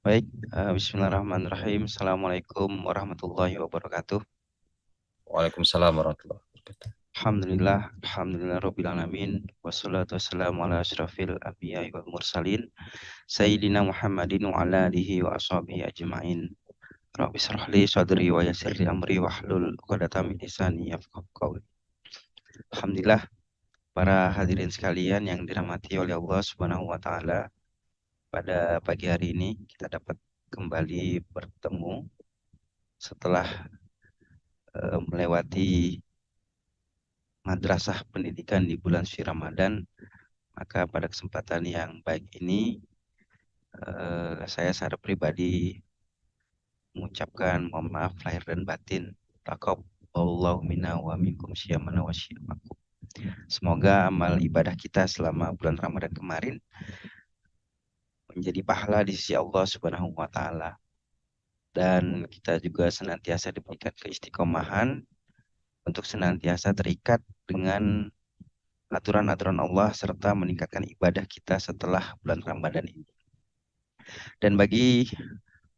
Baik, bismillahirrahmanirrahim. Assalamualaikum warahmatullahi wabarakatuh. Waalaikumsalam warahmatullahi wabarakatuh. Alhamdulillah rabbil alamin. Wassalatu wassalamu ala asyrafil anbiya'i wal mursalin. Sayyidina Muhammadin wa ala alihi wa ashabihi ajma'in. Rabbi shrah li sadri wa yassir li amri wahlul 'uqdatam min lisani yafqahu qawli. Alhamdulillah, para hadirin sekalian yang dirahmati oleh Allah Subhanahu wa taala, pada pagi hari ini kita dapat kembali bertemu setelah melewati madrasah pendidikan di bulan suci Ramadan. Maka pada kesempatan yang baik ini, saya secara pribadi mengucapkan mohon maaf lahir dan batin. Taqabbalallahu minna wa minkum syiyamana wa syiyamakum. Semoga amal ibadah kita selama bulan Ramadan kemarin menjadi pahala di sisi Allah Subhanahu wa taala, dan kita juga senantiasa diberikan keistiqomahan untuk senantiasa terikat dengan aturan-aturan Allah serta meningkatkan ibadah kita setelah bulan Ramadan ini. Dan bagi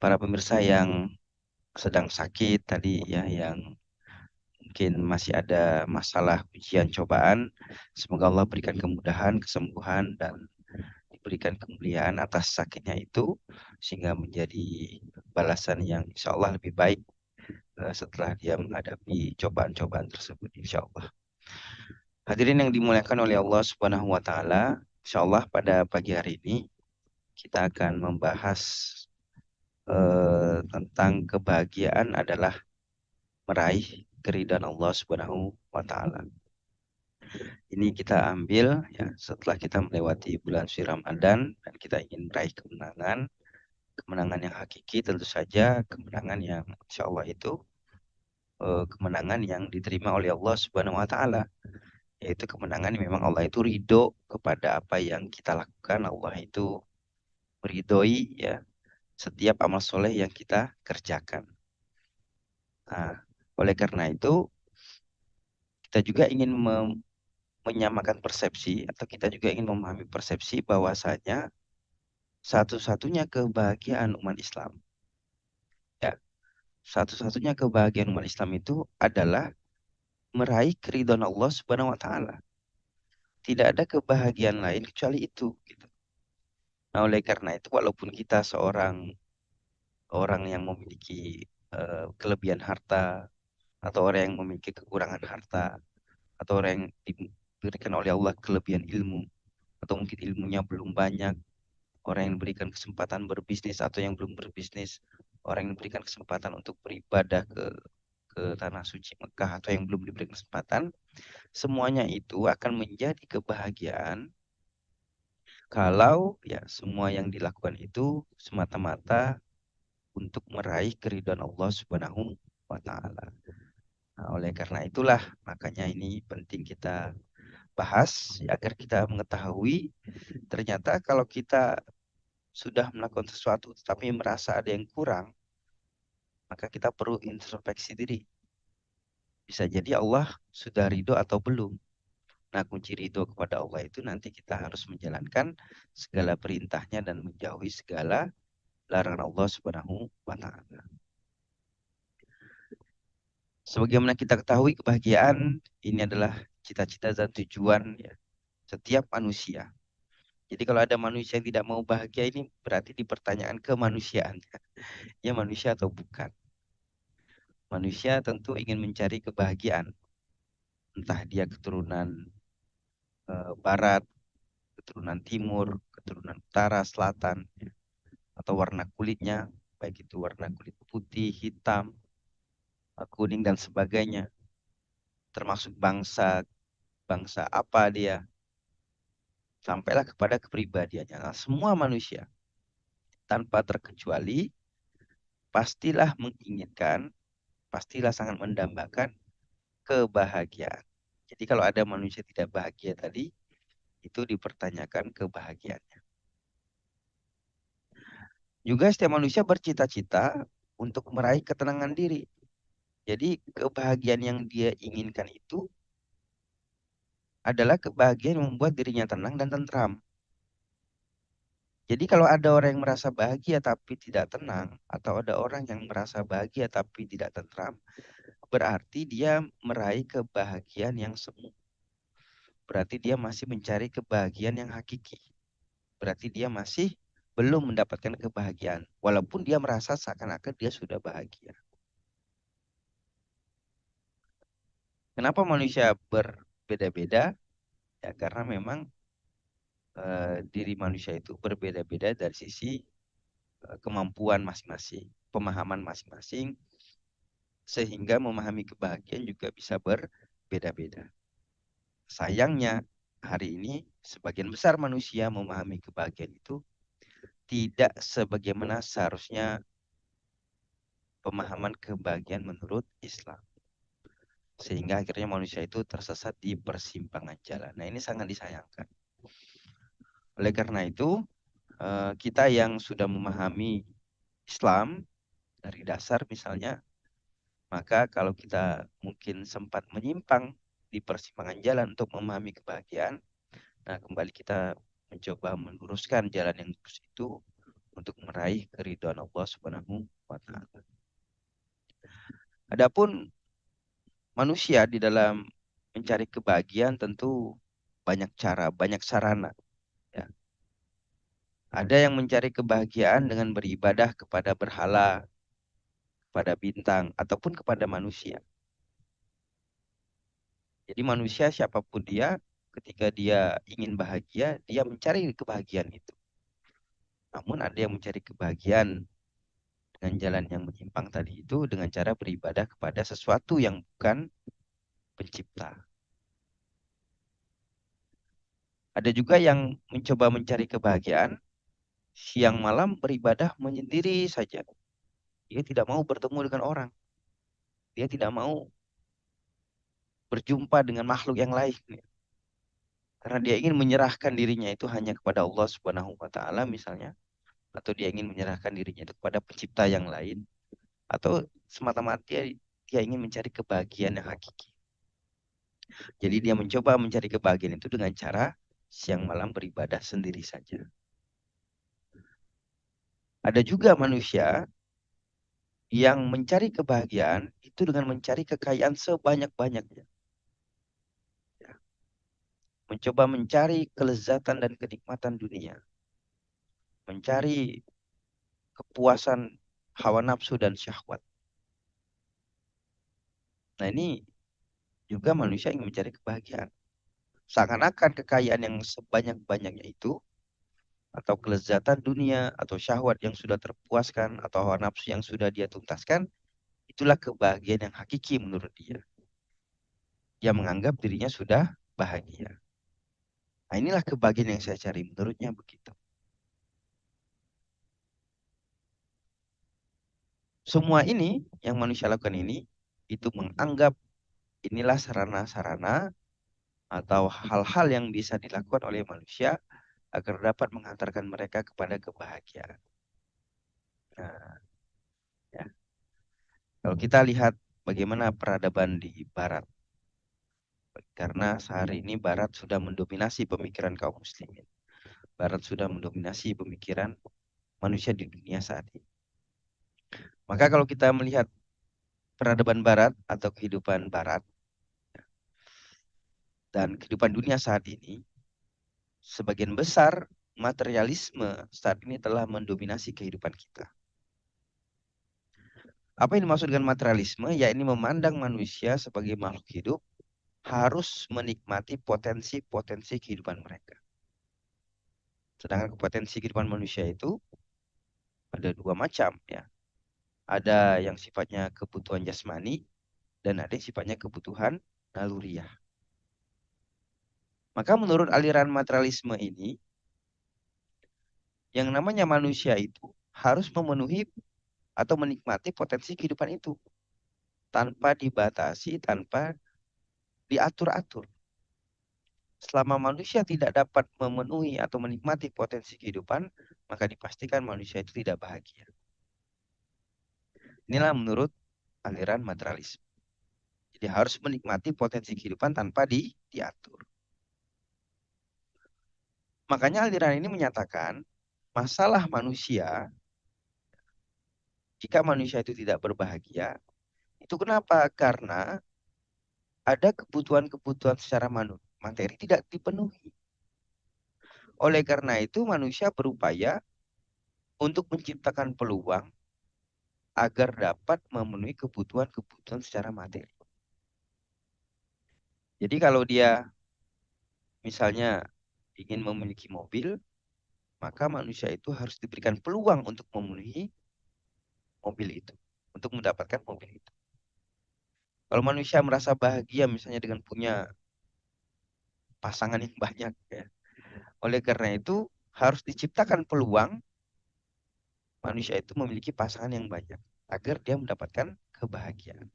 para pemirsa yang sedang sakit tadi ya, yang mungkin masih ada masalah ujian cobaan, semoga Allah berikan kemudahan, kesembuhan, dan diberikan kemuliaan atas sakitnya itu, sehingga menjadi balasan yang insya Allah lebih baik setelah dia menghadapi cobaan-cobaan tersebut, insya Allah. Hadirin yang dimuliakan oleh Allah Subhanahu wa taala, insya Allah pada pagi hari ini kita akan membahas tentang kebahagiaan adalah meraih keridhaan Allah Subhanahu wa taala. Ini kita ambil ya setelah kita melewati bulan suci Ramadan dan kita ingin meraih kemenangan, kemenangan yang hakiki, tentu saja kemenangan yang insya Allah itu kemenangan yang diterima oleh Allah Subhanahu wa taala, yaitu kemenangan yang memang Allah itu ridho kepada apa yang kita lakukan. Allah itu meridhoi ya setiap amal soleh yang kita kerjakan. Nah, oleh karena itu kita juga ingin menyamakan persepsi, atau kita juga ingin memahami persepsi bahwasanya satu-satunya kebahagiaan umat Islam, ya, satu-satunya kebahagiaan umat Islam itu adalah meraih keridhaan Allah Subhanahu wa taala. Tidak ada kebahagiaan lain kecuali itu, gitu. Nah, oleh karena itu walaupun kita seorang orang yang memiliki kelebihan harta, atau orang yang memiliki kekurangan harta, atau orang yang diberikan oleh Allah kelebihan ilmu, atau mungkin ilmunya belum banyak, orang yang diberikan kesempatan berbisnis atau yang belum berbisnis, orang yang diberikan kesempatan untuk beribadah ke tanah suci Mekah atau yang belum diberikan kesempatan, semuanya itu akan menjadi kebahagiaan kalau ya semua yang dilakukan itu semata-mata untuk meraih keridhaan Allah Subhanahu wa taala. Nah, oleh karena itulah makanya ini penting kita bahas ya, agar kita mengetahui ternyata kalau kita sudah melakukan sesuatu tetapi merasa ada yang kurang, maka kita perlu introspeksi diri. Bisa jadi Allah sudah ridho atau belum. Nah, kunci ridho kepada Allah itu nanti kita harus menjalankan segala perintahnya dan menjauhi segala larangan Allah Subhanahu wa taala. Sebagaimana kita ketahui, kebahagiaan ini adalah cita-cita dan tujuan ya, setiap manusia. Jadi kalau ada manusia yang tidak mau bahagia, ini berarti dipertanyakan kemanusiaannya. Ya, manusia atau bukan. Manusia tentu ingin mencari kebahagiaan. Entah dia keturunan barat, keturunan timur, keturunan utara, selatan, ya, atau warna kulitnya, baik itu warna kulit putih, hitam, kuning dan sebagainya, termasuk bangsa bangsa apa dia, sampailah kepada kepribadiannya. Nah, semua manusia tanpa terkecuali pastilah menginginkan, pastilah sangat mendambakan kebahagiaan. Jadi kalau ada manusia tidak bahagia tadi, itu dipertanyakan kebahagiaannya. Juga setiap manusia bercita-cita untuk meraih ketenangan diri. Jadi kebahagiaan yang dia inginkan itu adalah kebahagiaan yang membuat dirinya tenang dan tentram. Jadi kalau ada orang yang merasa bahagia tapi tidak tenang, atau ada orang yang merasa bahagia tapi tidak tentram, berarti dia meraih kebahagiaan yang semu. Berarti dia masih mencari kebahagiaan yang hakiki. Berarti dia masih belum mendapatkan kebahagiaan. Walaupun dia merasa seakan-akan dia sudah bahagia. Kenapa manusia berbeda-beda? Ya karena memang diri manusia itu berbeda-beda dari sisi kemampuan masing-masing, pemahaman masing-masing, sehingga memahami kebahagiaan juga bisa berbeda-beda. Sayangnya, hari ini sebagian besar manusia memahami kebahagiaan itu tidak sebagaimana seharusnya pemahaman kebahagiaan menurut Islam. Sehingga akhirnya manusia itu tersesat di persimpangan jalan. Nah, ini sangat disayangkan. Oleh karena itu, kita yang sudah memahami Islam dari dasar misalnya, maka kalau kita mungkin sempat menyimpang di persimpangan jalan untuk memahami kebahagiaan, nah kembali kita mencoba meluruskan jalan yang lurus itu untuk meraih keridhaan Allah Subhanahu wa taala. Adapun manusia di dalam mencari kebahagiaan tentu banyak cara, banyak sarana, ya. Ada yang mencari kebahagiaan dengan beribadah kepada berhala, kepada bintang, ataupun kepada manusia. Jadi manusia siapapun dia, ketika dia ingin bahagia, dia mencari kebahagiaan itu. Namun ada yang mencari kebahagiaan dengan jalan yang menyimpang tadi itu dengan cara beribadah kepada sesuatu yang bukan pencipta. Ada juga yang mencoba mencari kebahagiaan, siang malam beribadah menyendiri saja. Dia tidak mau bertemu dengan orang. Dia tidak mau berjumpa dengan makhluk yang lain. Karena dia ingin menyerahkan dirinya itu hanya kepada Allah Subhanahu wa taala misalnya, atau dia ingin menyerahkan dirinya itu kepada pencipta yang lain, atau semata-mata dia ingin mencari kebahagiaan yang hakiki. Jadi dia mencoba mencari kebahagiaan itu dengan cara siang malam beribadah sendiri saja. Ada juga manusia yang mencari kebahagiaan itu dengan mencari kekayaan sebanyak-banyaknya. Ya. Mencoba mencari kelezatan dan kenikmatan dunia. Mencari kepuasan hawa nafsu dan syahwat. Nah ini juga manusia ingin mencari kebahagiaan. Seakan-akan kekayaan yang sebanyak-banyaknya itu, atau kelezatan dunia, atau syahwat yang sudah terpuaskan, atau hawa nafsu yang sudah dia tuntaskan, itulah kebahagiaan yang hakiki menurut dia. Dia menganggap dirinya sudah bahagia. Nah inilah kebahagiaan yang saya cari, menurutnya begitu. Semua ini yang manusia lakukan ini, itu menganggap inilah sarana-sarana atau hal-hal yang bisa dilakukan oleh manusia agar dapat menghantarkan mereka kepada kebahagiaan. Nah, ya. Kalau kita lihat bagaimana peradaban di Barat, karena sehari ini Barat sudah mendominasi pemikiran kaum muslimin. Barat sudah mendominasi pemikiran manusia di dunia saat ini. Maka kalau kita melihat peradaban Barat atau kehidupan Barat dan kehidupan dunia saat ini, sebagian besar materialisme saat ini telah mendominasi kehidupan kita. Apa yang dimaksud dengan materialisme? Ya ini memandang manusia sebagai makhluk hidup harus menikmati potensi-potensi kehidupan mereka. Sedangkan potensi kehidupan manusia itu ada dua macam ya. Ada yang sifatnya kebutuhan jasmani dan ada yang sifatnya kebutuhan naluriah. Maka menurut aliran materialisme ini, yang namanya manusia itu harus memenuhi atau menikmati potensi kehidupan itu tanpa dibatasi, tanpa diatur-atur. Selama manusia tidak dapat memenuhi atau menikmati potensi kehidupan, maka dipastikan manusia itu tidak bahagia. Inilah menurut aliran materialisme. Jadi harus menikmati potensi kehidupan tanpa diatur. Makanya aliran ini menyatakan masalah manusia, jika manusia itu tidak berbahagia, itu kenapa? Karena ada kebutuhan-kebutuhan secara materi tidak dipenuhi. Oleh karena itu manusia berupaya untuk menciptakan peluang agar dapat memenuhi kebutuhan-kebutuhan secara materi. Jadi kalau dia misalnya ingin memiliki mobil, maka manusia itu harus diberikan peluang untuk memenuhi mobil itu, untuk mendapatkan mobil itu. Kalau manusia merasa bahagia misalnya dengan punya pasangan yang banyak, ya. Oleh karena itu harus diciptakan peluang manusia itu memiliki pasangan yang banyak agar dia mendapatkan kebahagiaan.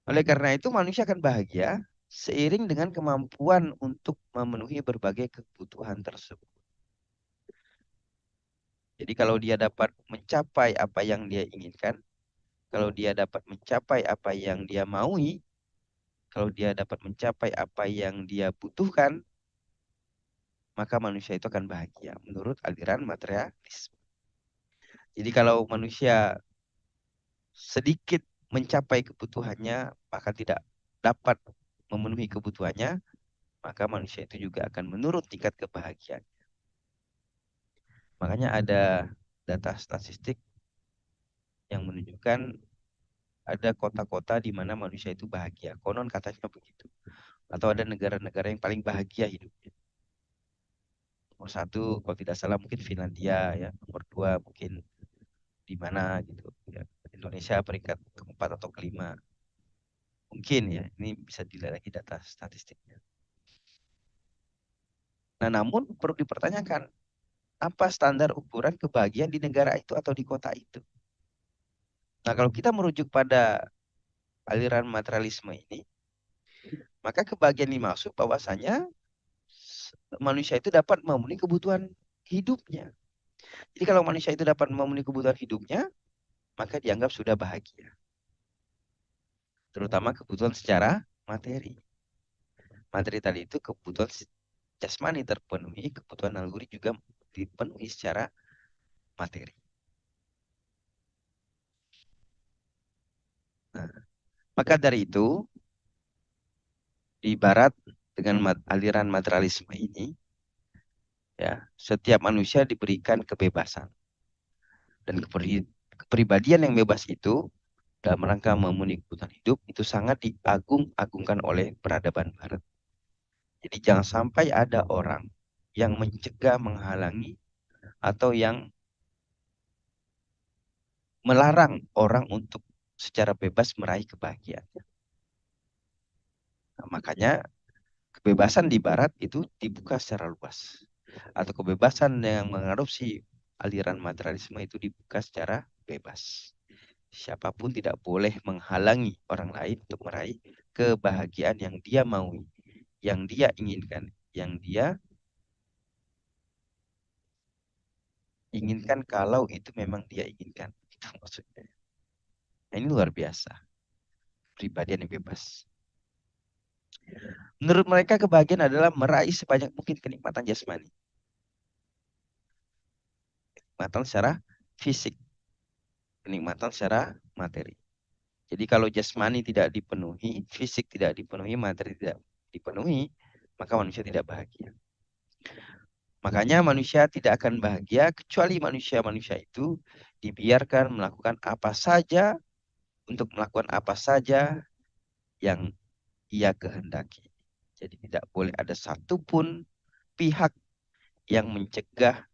Oleh karena itu manusia akan bahagia seiring dengan kemampuan untuk memenuhi berbagai kebutuhan tersebut. Jadi kalau dia dapat mencapai apa yang dia inginkan, kalau dia dapat mencapai apa yang dia maui, kalau dia dapat mencapai apa yang dia butuhkan, maka manusia itu akan bahagia menurut aliran materialisme. Jadi kalau manusia sedikit mencapai kebutuhannya, maka tidak dapat memenuhi kebutuhannya, maka manusia itu juga akan menurun tingkat kebahagiaan. Makanya ada data statistik yang menunjukkan ada kota-kota di mana manusia itu bahagia. Konon katanya begitu. Atau ada negara-negara yang paling bahagia hidupnya. Nomor satu, kalau tidak salah mungkin Finlandia, ya. Nomor dua mungkin di mana gitu. Ya. Indonesia peringkat keempat atau kelima. Mungkin ya, ini bisa dilihat lagi data statistiknya. Nah, namun perlu dipertanyakan, apa standar ukuran kebahagiaan di negara itu atau di kota itu? Nah, kalau kita merujuk pada aliran materialisme ini, maka kebahagiaan dimaksud bahwasanya manusia itu dapat memenuhi kebutuhan hidupnya. Jadi kalau manusia itu dapat memenuhi kebutuhan hidupnya, maka dianggap sudah bahagia. Terutama kebutuhan secara materi. Materi tadi itu kebutuhan jasmani terpenuhi, kebutuhan naluri juga dipenuhi secara materi. Nah, maka dari itu, di barat dengan aliran materialisme ini, ya, setiap manusia diberikan kebebasan. Dan kepribadian yang bebas itu dalam rangka memenuhi kebutuhan hidup itu sangat diagung-agungkan oleh peradaban barat. Jadi jangan sampai ada orang yang mencegah, menghalangi, atau yang melarang orang untuk secara bebas meraih kebahagiaan. Nah, makanya kebebasan di barat itu dibuka secara luas. Atau kebebasan yang mengadopsi aliran materialisme itu dibuka secara bebas. Siapapun tidak boleh menghalangi orang lain untuk meraih kebahagiaan yang dia maui, yang dia inginkan, yang dia inginkan kalau itu memang dia inginkan. Itu maksudnya. Nah, ini luar biasa. Pribadian yang bebas. Menurut mereka kebahagiaan adalah meraih sebanyak mungkin kenikmatan jasmani. Kenikmatan secara fisik. Kenikmatan secara materi. Jadi kalau jasmani tidak dipenuhi, fisik tidak dipenuhi, materi tidak dipenuhi, maka manusia tidak bahagia. Makanya manusia tidak akan bahagia kecuali manusia-manusia itu dibiarkan melakukan apa saja untuk melakukan apa saja yang ia kehendaki. Jadi tidak boleh ada satupun pihak yang mencegah,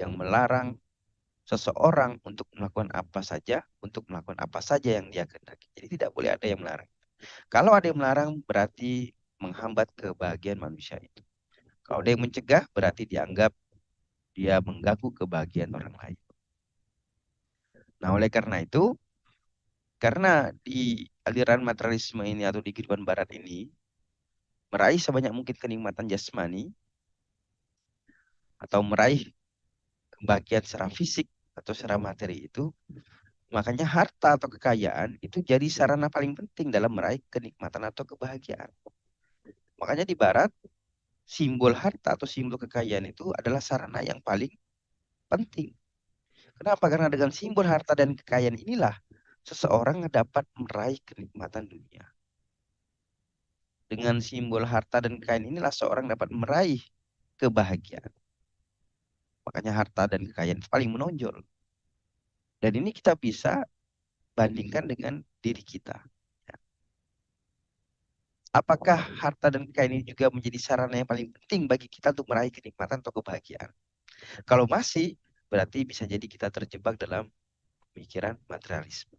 yang melarang seseorang untuk melakukan apa saja, untuk melakukan apa saja yang dia kehendaki. Jadi tidak boleh ada yang melarang. Kalau ada yang melarang berarti menghambat kebahagiaan manusia itu. Kalau ada yang mencegah berarti dianggap dia mengganggu kebahagiaan orang lain. Nah, oleh karena itu, karena di aliran materialisme ini atau di kehidupan barat ini, meraih sebanyak mungkin kenikmatan jasmani atau meraih kebahagiaan secara fisik atau secara materi itu, makanya harta atau kekayaan itu jadi sarana paling penting dalam meraih kenikmatan atau kebahagiaan. Makanya di barat, simbol harta atau simbol kekayaan itu adalah sarana yang paling penting. Kenapa? Karena dengan simbol harta dan kekayaan inilah seseorang dapat meraih kenikmatan dunia. Dengan simbol harta dan kekayaan inilah seorang dapat meraih kebahagiaan. Makanya harta dan kekayaan itu paling menonjol. Dan ini kita bisa bandingkan dengan diri kita. Apakah harta dan kekayaan ini juga menjadi sarana yang paling penting bagi kita untuk meraih kenikmatan atau kebahagiaan? Kalau masih, berarti bisa jadi kita terjebak dalam pemikiran materialisme.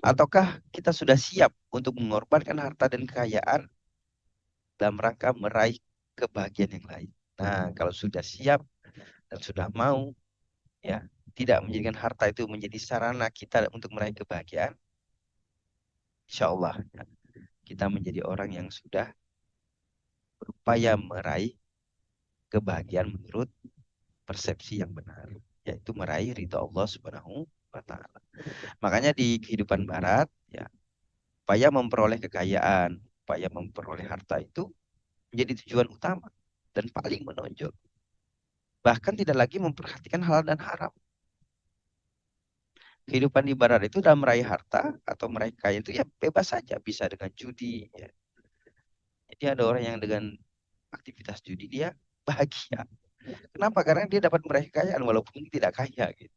Ataukah kita sudah siap untuk mengorbankan harta dan kekayaan dalam rangka meraih kebahagiaan yang lain? Nah, kalau sudah siap dan sudah mau, ya, tidak menjadikan harta itu menjadi sarana kita untuk meraih kebahagiaan, insya Allah ya, kita menjadi orang yang sudah berupaya meraih kebahagiaan menurut persepsi yang benar, yaitu meraih ridha Allah Subhanahu wa taala. Makanya di kehidupan barat, ya, upaya memperoleh kekayaan, upaya memperoleh harta itu menjadi tujuan utama dan paling menonjol. Bahkan tidak lagi memperhatikan halal dan haram. Kehidupan di barat itu dalam meraih harta atau meraih kekayaan itu ya bebas saja, bisa dengan judi. Ya. Jadi ada orang yang dengan aktivitas judi dia bahagia. Kenapa? Karena dia dapat meraih kekayaan walaupun tidak kaya. Gitu.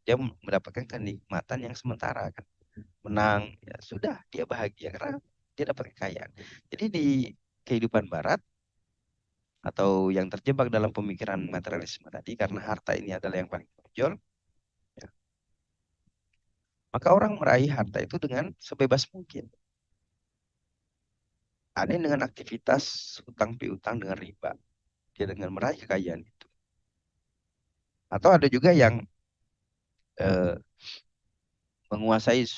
Dia mendapatkan kenikmatan yang sementara kan. Menang, ya sudah dia bahagia karena dia dapat kekayaan. Jadi di kehidupan barat atau yang terjebak dalam pemikiran materialisme tadi karena harta ini adalah yang paling menonjol, ya, maka orang meraih harta itu dengan sebebas mungkin. Ada yang dengan aktivitas hutang piutang dengan riba, dia dengan meraih kekayaan itu. Atau ada juga yang eh, menguasai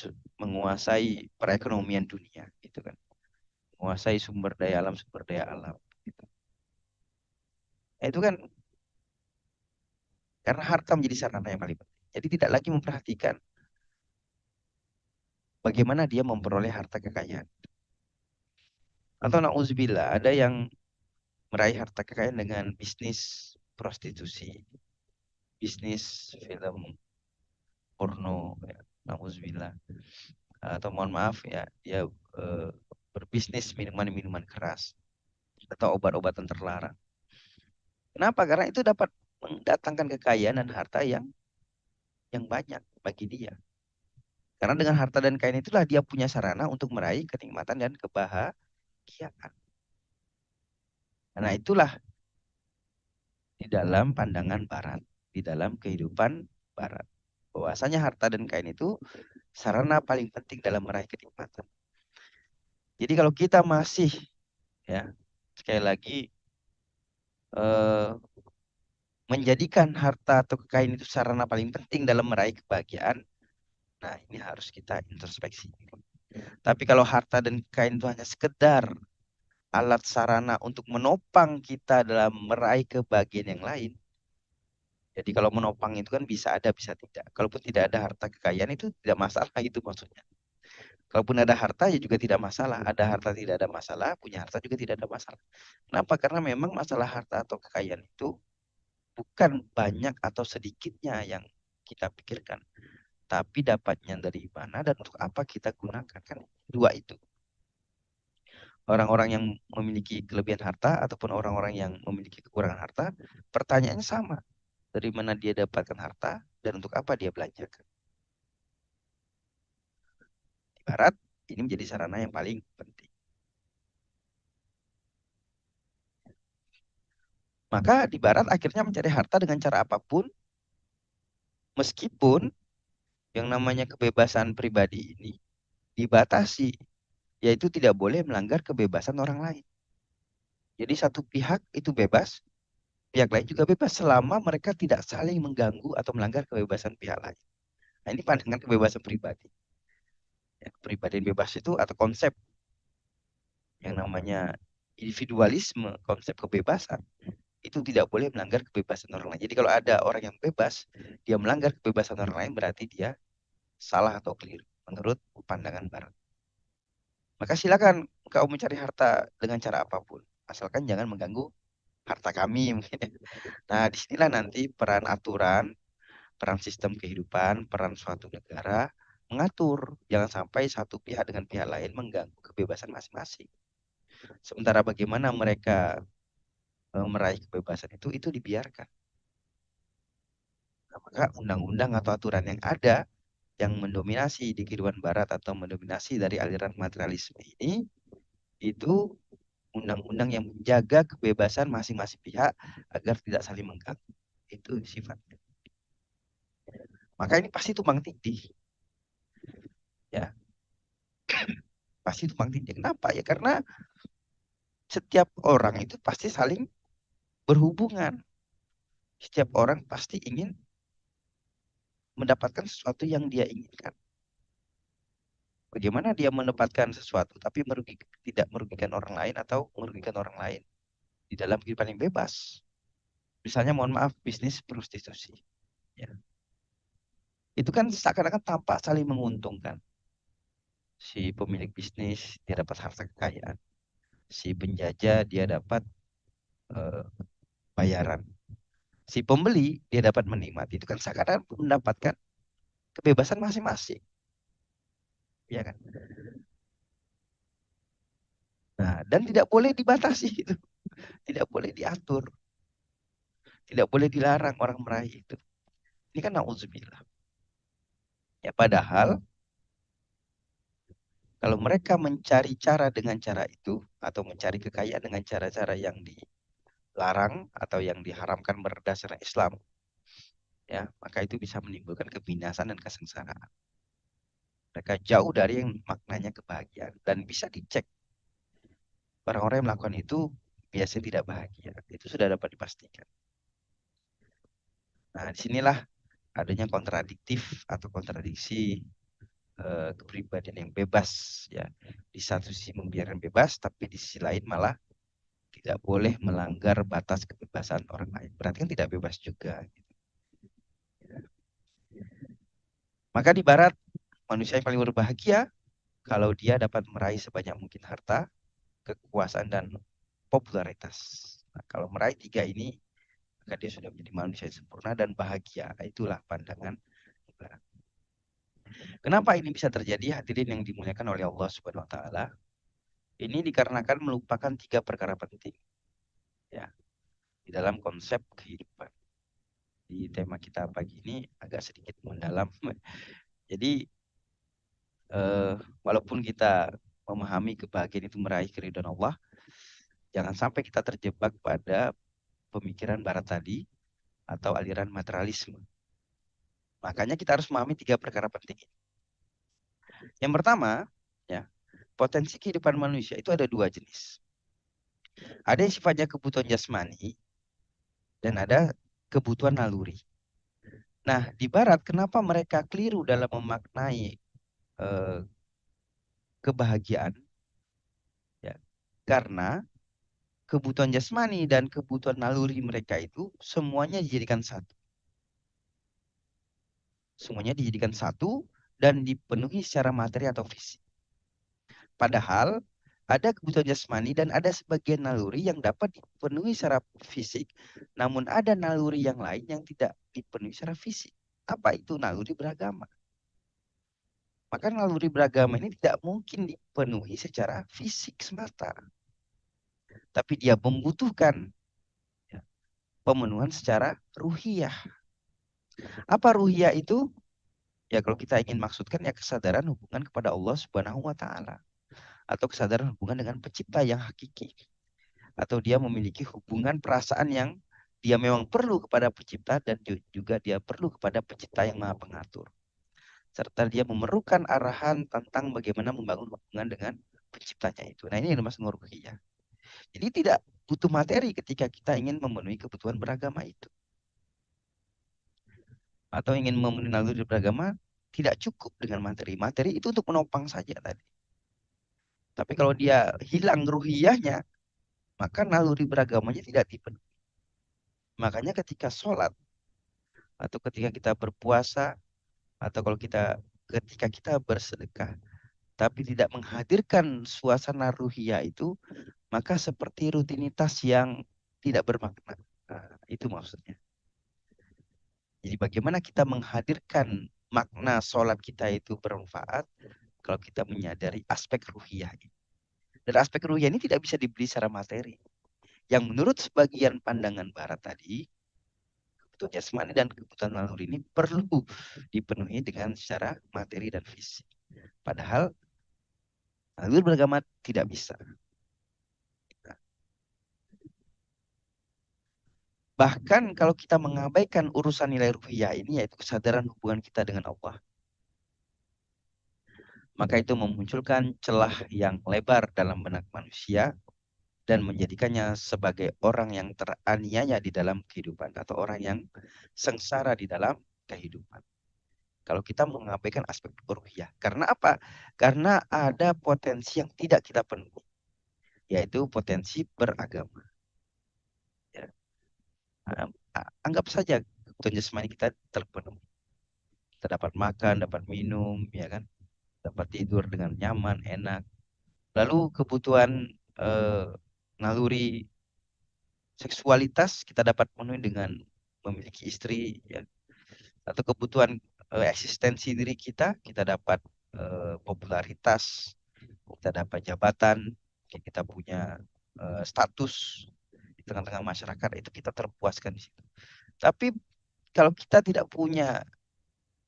perekonomian dunia, gitu kan, menguasai sumber daya alam. Gitu. Nah, itu kan karena harta menjadi sarana yang paling penting. Jadi tidak lagi memperhatikan bagaimana dia memperoleh harta kekayaan. Atau na'udzubillah, ada yang meraih harta kekayaan dengan bisnis prostitusi, bisnis film porno, ya, na'udzubillah. Atau mohon maaf ya, dia eh, berbisnis minuman-minuman keras atau obat-obatan terlarang. Kenapa? Karena itu dapat mendatangkan kekayaan dan harta yang banyak bagi dia. Karena dengan harta dan kekayaan itulah dia punya sarana untuk meraih kenikmatan dan kebahagiaan. Nah, itulah di dalam pandangan barat, di dalam kehidupan barat. Bahwasanya harta dan kain itu sarana paling penting dalam meraih kenikmatan. Jadi kalau kita masih, ya, sekali lagi eh, menjadikan harta atau kekayaan itu sarana paling penting dalam meraih kebahagiaan, nah ini harus kita introspeksi. Tapi kalau harta dan kekayaan itu hanya sekedar alat sarana untuk menopang kita dalam meraih kebahagiaan yang lain, jadi kalau menopang itu kan bisa ada, bisa tidak. Kalaupun tidak ada harta kekayaan itu tidak masalah itu maksudnya. Kalaupun ada harta ya juga tidak masalah. Ada harta tidak ada masalah, punya harta juga tidak ada masalah. Kenapa? Karena memang masalah harta atau kekayaan itu bukan banyak atau sedikitnya yang kita pikirkan. Tapi dapatnya dari mana dan untuk apa kita gunakan. Kan dua itu. Orang-orang yang memiliki kelebihan harta ataupun orang-orang yang memiliki kekurangan harta, pertanyaannya sama. Dari mana dia dapatkan harta dan untuk apa dia belanjakan. Di barat, ini menjadi sarana yang paling penting. Maka di barat akhirnya mencari harta dengan cara apapun, meskipun yang namanya kebebasan pribadi ini dibatasi, yaitu tidak boleh melanggar kebebasan orang lain. Jadi satu pihak itu bebas, pihak lain juga bebas selama mereka tidak saling mengganggu atau melanggar kebebasan pihak lain. Nah, ini pandangan kebebasan pribadi. Ya, kepribadian bebas itu atau konsep yang namanya individualisme, konsep kebebasan, itu tidak boleh melanggar kebebasan orang lain. Jadi kalau ada orang yang bebas, dia melanggar kebebasan orang lain berarti dia salah atau keliru menurut pandangan barat. Maka silakan kau mencari harta dengan cara apapun, asalkan jangan mengganggu harta kami mungkin ya. Nah, disinilah nanti peran aturan, peran sistem kehidupan, peran suatu negara mengatur jangan sampai satu pihak dengan pihak lain mengganggu kebebasan masing-masing. Sementara bagaimana mereka meraih kebebasan itu dibiarkan. Nah, maka undang-undang atau aturan yang ada yang mendominasi di kehidupan barat atau mendominasi dari aliran materialisme ini itu undang-undang yang menjaga kebebasan masing-masing pihak agar tidak saling mengganggu. Itu sifatnya. Maka ini pasti tumpang tindih. Ya, pasti tumpang tindih. Kenapa? Ya karena setiap orang itu pasti saling berhubungan. Setiap orang pasti ingin mendapatkan sesuatu yang dia inginkan. Bagaimana dia mendapatkan sesuatu tapi tidak merugikan orang lain atau merugikan orang lain di dalam kehidupan yang bebas. Misalnya mohon maaf bisnis prostitusi. Ya. Itu kan seakan-akan tampak saling menguntungkan. Si pemilik bisnis dia dapat harta kekayaan. Si penjajah dia dapat eh, bayaran. Si pembeli dia dapat menikmati. Itu kan seakan-akan mendapatkan kebebasan masing-masing. Ya kan? Nah, dan tidak boleh dibatasi itu. Tidak boleh diatur. Tidak boleh dilarang orang meraih itu. Ini kan na'udzubillah. Ya padahal kalau mereka mencari cara dengan cara itu atau mencari kekayaan dengan cara-cara yang dilarang atau yang diharamkan berdasarkan Islam, ya maka itu bisa menimbulkan kebinasan dan kesengsaraan. Mereka jauh dari yang maknanya kebahagiaan dan bisa dicek orang-orang yang melakukan itu biasanya tidak bahagia. Itu sudah dapat dipastikan. Nah, disinilah adanya kontradiktif atau kontradiksi kepribadian yang bebas ya. Di satu sisi membiarkan bebas tapi di sisi lain malah tidak boleh melanggar batas kebebasan orang lain. Berarti kan tidak bebas juga. Maka di barat manusia yang paling berbahagia kalau dia dapat meraih sebanyak mungkin harta, kekuasaan dan popularitas. Nah, kalau meraih tiga ini maka dia sudah menjadi manusia yang sempurna dan bahagia. Itulah pandangan di barat. Kenapa ini bisa terjadi hadirin yang dimuliakan oleh Allah Subhanahu wa taala? Ini dikarenakan melupakan tiga perkara penting ya di dalam konsep kehidupan. Di tema kita pagi ini agak sedikit mendalam. Jadi walaupun kita memahami kebahagiaan itu meraih keridhaan Allah, jangan sampai kita terjebak pada pemikiran barat tadi atau aliran materialisme. Makanya kita harus memahami tiga perkara penting. Yang pertama, ya, potensi kehidupan manusia itu ada dua jenis. Ada yang sifatnya kebutuhan jasmani dan ada kebutuhan naluri. Nah, di barat kenapa mereka keliru dalam memaknai eh, kebahagiaan? Ya, karena kebutuhan jasmani dan kebutuhan naluri mereka itu semuanya dijadikan satu. Semuanya dijadikan satu dan dipenuhi secara materi atau fisik. Padahal ada kebutuhan jasmani dan ada sebagian naluri yang dapat dipenuhi secara fisik, namun ada naluri yang lain yang tidak dipenuhi secara fisik. Apa itu naluri beragama? Maka naluri beragama ini tidak mungkin dipenuhi secara fisik semata, tapi dia membutuhkan ya, pemenuhan secara ruhiyah. Apa ruhiyah itu? Ya kalau kita ingin maksudkan ya kesadaran hubungan kepada Allah Subhanahu wa taala atau kesadaran hubungan dengan pencipta yang hakiki atau dia memiliki hubungan perasaan yang dia memang perlu kepada pencipta dan juga dia perlu kepada pencipta yang maha pengatur serta dia memerlukan arahan tentang bagaimana membangun hubungan dengan penciptanya itu. Nah, ini yang dimaksud ruhiyah. Jadi tidak butuh materi ketika kita ingin memenuhi kebutuhan beragama itu. Atau ingin memenuhi naluri beragama tidak cukup dengan materi. Materi itu untuk menopang saja tadi. Tapi kalau dia hilang ruhiyahnya, maka naluri beragamanya tidak dipenuhi. Makanya ketika sholat atau ketika kita berpuasa atau ketika kita bersedekah, tapi tidak menghadirkan suasana ruhiyah itu, maka seperti rutinitas yang tidak bermakna. Nah, itu maksudnya. Jadi bagaimana kita menghadirkan makna sholat kita itu bermanfaat kalau kita menyadari aspek ruhiyah ini. Dan aspek ruhiyah ini tidak bisa dibeli secara materi. Yang menurut sebagian pandangan barat tadi, kebutuhan jasmani dan kebutuhan naluri ini perlu dipenuhi dengan secara materi dan fisik. Padahal naluri beragama tidak bisa. Bahkan kalau kita mengabaikan urusan nilai ruhiyah ini, yaitu kesadaran hubungan kita dengan Allah, maka itu memunculkan celah yang lebar dalam benak manusia dan menjadikannya sebagai orang yang teraniaya di dalam kehidupan atau orang yang sengsara di dalam kehidupan. Kalau kita mengabaikan aspek ruhiyah. Karena apa? Karena ada potensi yang tidak kita penuhi, yaitu potensi beragama. Ya. Anggap saja kebutuhan jasmani kita terpenuhi. Kita dapat makan, dapat minum, ya kan? Dapat tidur dengan nyaman, enak. Lalu kebutuhan eh, naluri seksualitas kita dapat penuhi dengan memiliki istri, ya. Atau kebutuhan eksistensi diri kita dapat popularitas, kita dapat jabatan, kita punya status di tengah-tengah masyarakat, itu kita terpuaskan di situ. Tapi kalau kita tidak punya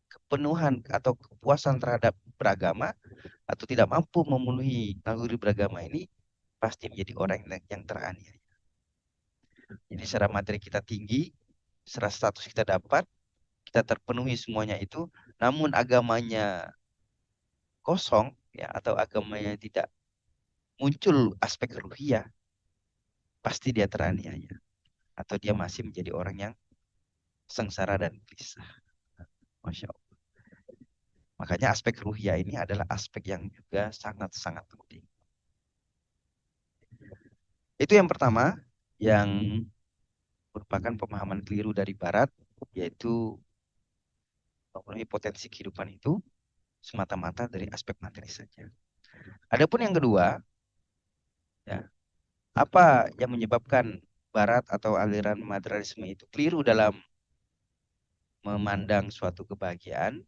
kepenuhan atau kepuasan terhadap beragama atau tidak mampu memenuhi naluri beragama ini, pasti menjadi orang yang teraniaya. Jadi secara materi kita tinggi, secara status kita dapat, kita terpenuhi semuanya itu, namun agamanya kosong, ya, atau agamanya tidak muncul aspek ruhiyah, pasti dia teraniaya atau dia masih menjadi orang yang sengsara dan gelisah. Masya Allah. Makanya aspek ruhiyah ini adalah aspek yang juga sangat-sangat penting. Itu yang pertama, yang merupakan pemahaman keliru dari Barat, yaitu memenuhi potensi kehidupan itu semata-mata dari aspek materi saja. Adapun yang kedua, ya, apa yang menyebabkan Barat atau aliran materialisme itu keliru dalam memandang suatu kebahagiaan?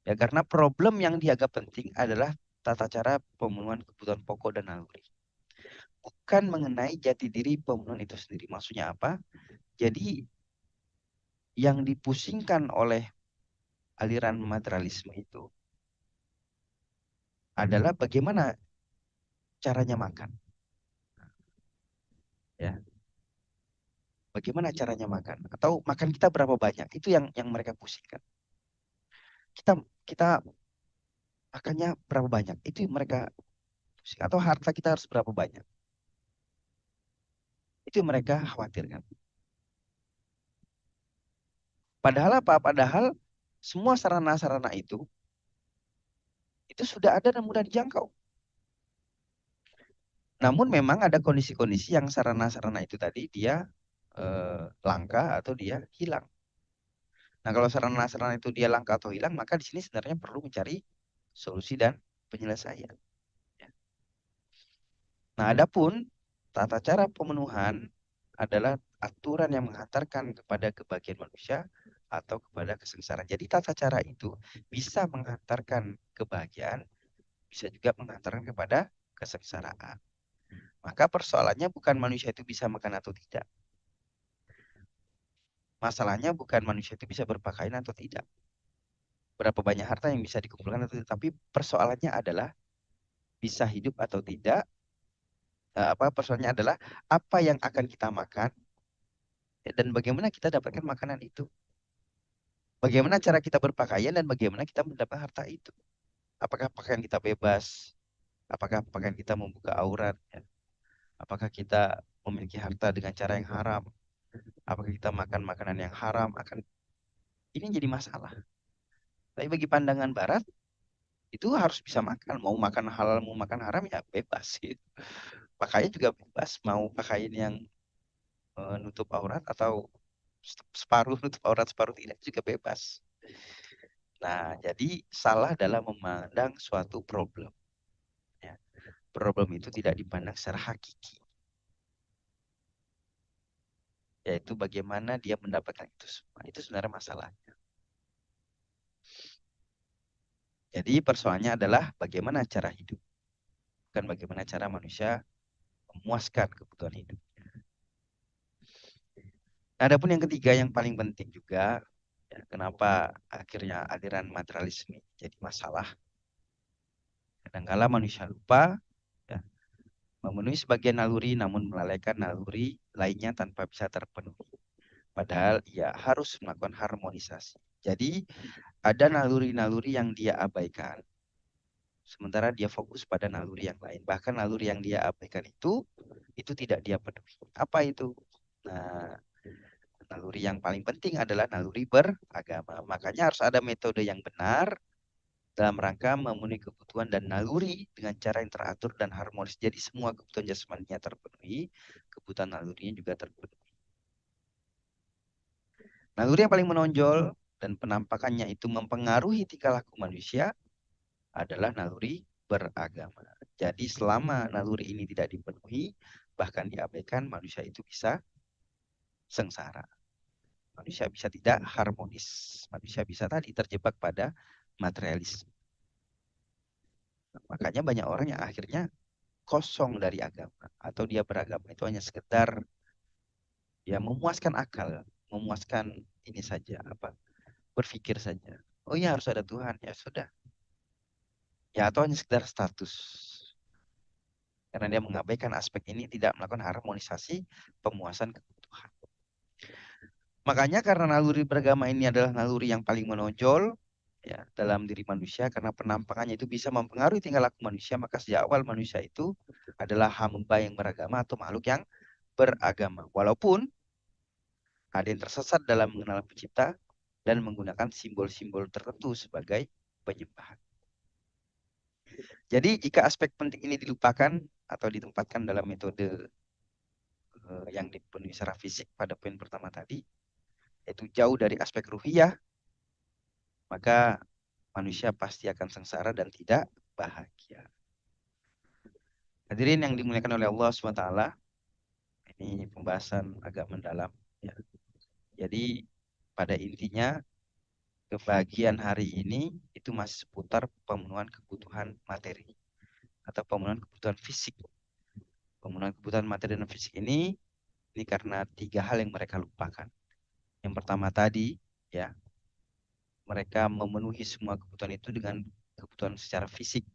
Ya, karena problem yang dianggap penting adalah tata cara pemenuhan kebutuhan pokok dan naluri. Bukan mengenai jati diri pemenuhan itu sendiri. Maksudnya apa? Jadi yang dipusingkan oleh aliran materialisme itu adalah bagaimana caranya makan. Ya, bagaimana caranya makan? Atau makan kita berapa banyak? Itu yang mereka pusingkan. Kita kita makannya berapa banyak? Itu yang mereka pusing. Atau harta kita harus berapa banyak? Itu yang mereka khawatirkan. Padahal apa? Padahal semua sarana-sarana itu sudah ada dan mudah dijangkau. Namun memang ada kondisi-kondisi yang sarana-sarana itu tadi dia langka atau dia hilang. Nah, kalau sarana-sarana itu dia langka atau hilang, maka di sini sebenarnya perlu mencari solusi dan penyelesaian. Ya. Nah, adapun tata cara pemenuhan adalah aturan yang menghantarkan kepada kebahagiaan manusia atau kepada kesengsaraan. Jadi tata cara itu bisa menghantarkan kebahagiaan, bisa juga menghantarkan kepada kesengsaraan. Maka persoalannya bukan manusia itu bisa makan atau tidak. Masalahnya bukan manusia itu bisa berpakaian atau tidak. Berapa banyak harta yang bisa dikumpulkan atau tidak. Tapi persoalannya adalah bisa hidup atau tidak. Persoalannya adalah apa yang akan kita makan, ya, dan bagaimana kita dapatkan makanan itu. Bagaimana cara kita berpakaian dan bagaimana kita mendapat harta itu. Apakah pakaian kita bebas? Apakah pakaian kita membuka aurat? Ya? Apakah kita memiliki harta dengan cara yang haram? Apakah kita makan makanan yang haram? Ini jadi masalah. Tapi bagi pandangan Barat, itu harus bisa makan. Mau makan halal, mau makan haram, ya bebas gitu. Pakaian juga bebas. Mau pakaian yang nutup aurat atau separuh nutup aurat, separuh tidak, juga bebas. Nah, jadi salah dalam memandang suatu problem. Ya. Problem itu tidak dipandang secara hakiki, yaitu bagaimana dia mendapatkan itu semua. Itu sebenarnya masalahnya. Jadi persoalannya adalah bagaimana cara hidup, bukan bagaimana cara manusia memuaskan kebutuhan hidup. Nah, adapun yang ketiga yang paling penting juga, ya, kenapa akhirnya aliran materialisme jadi masalah? Kadangkala manusia lupa, ya, memenuhi sebagian naluri namun melalaikan naluri lainnya tanpa bisa terpenuhi. Padahal ia harus melakukan harmonisasi. Jadi ada naluri-naluri yang dia abaikan, sementara dia fokus pada naluri yang lain. Bahkan naluri yang dia abaikan itu tidak dia penuhi. Apa itu? Nah, naluri yang paling penting adalah naluri beragama. Makanya harus ada metode yang benar dalam rangka memenuhi kebutuhan dan naluri dengan cara yang teratur dan harmonis. Jadi semua kebutuhan jasmaninya terpenuhi, kebutuhan nalurinya juga terpenuhi. Naluri yang paling menonjol dan penampakannya itu mempengaruhi tingkah laku manusia adalah naluri beragama. Jadi selama naluri ini tidak dipenuhi, bahkan diabaikan, manusia itu bisa sengsara. Manusia bisa tidak harmonis. Manusia bisa tadi terjebak pada materialisme. Makanya banyak orang yang akhirnya kosong dari agama atau dia beragama itu hanya sekedar ya memuaskan akal, memuaskan ini saja apa berpikir saja. Oh ya harus ada Tuhan ya sudah. Ya atau hanya sekedar status. Karena dia mengabaikan aspek ini tidak melakukan harmonisasi pemuasan kebutuhan. Makanya karena naluri beragama ini adalah naluri yang paling menonjol ya dalam diri manusia karena penampakannya itu bisa mempengaruhi tingkah laku manusia, maka sejak awal manusia itu adalah hamba yang beragama atau makhluk yang beragama. Walaupun ada yang tersesat dalam mengenal pencipta dan menggunakan simbol-simbol tertentu sebagai penyembahan. Jadi jika aspek penting ini dilupakan atau ditempatkan dalam metode yang dipenuhi secara fisik pada poin pertama tadi, yaitu jauh dari aspek ruhiyah, maka manusia pasti akan sengsara dan tidak bahagia. Hadirin yang dimuliakan oleh Allah SWT, ini pembahasan agak mendalam. Ya. Jadi pada intinya kebahagiaan hari ini itu masih seputar pemenuhan kebutuhan materi atau pemenuhan kebutuhan fisik. Pemenuhan kebutuhan materi dan fisik ini karena tiga hal yang mereka lupakan. Yang pertama tadi, ya, mereka memenuhi semua kebutuhan itu dengan kebutuhan secara fisik,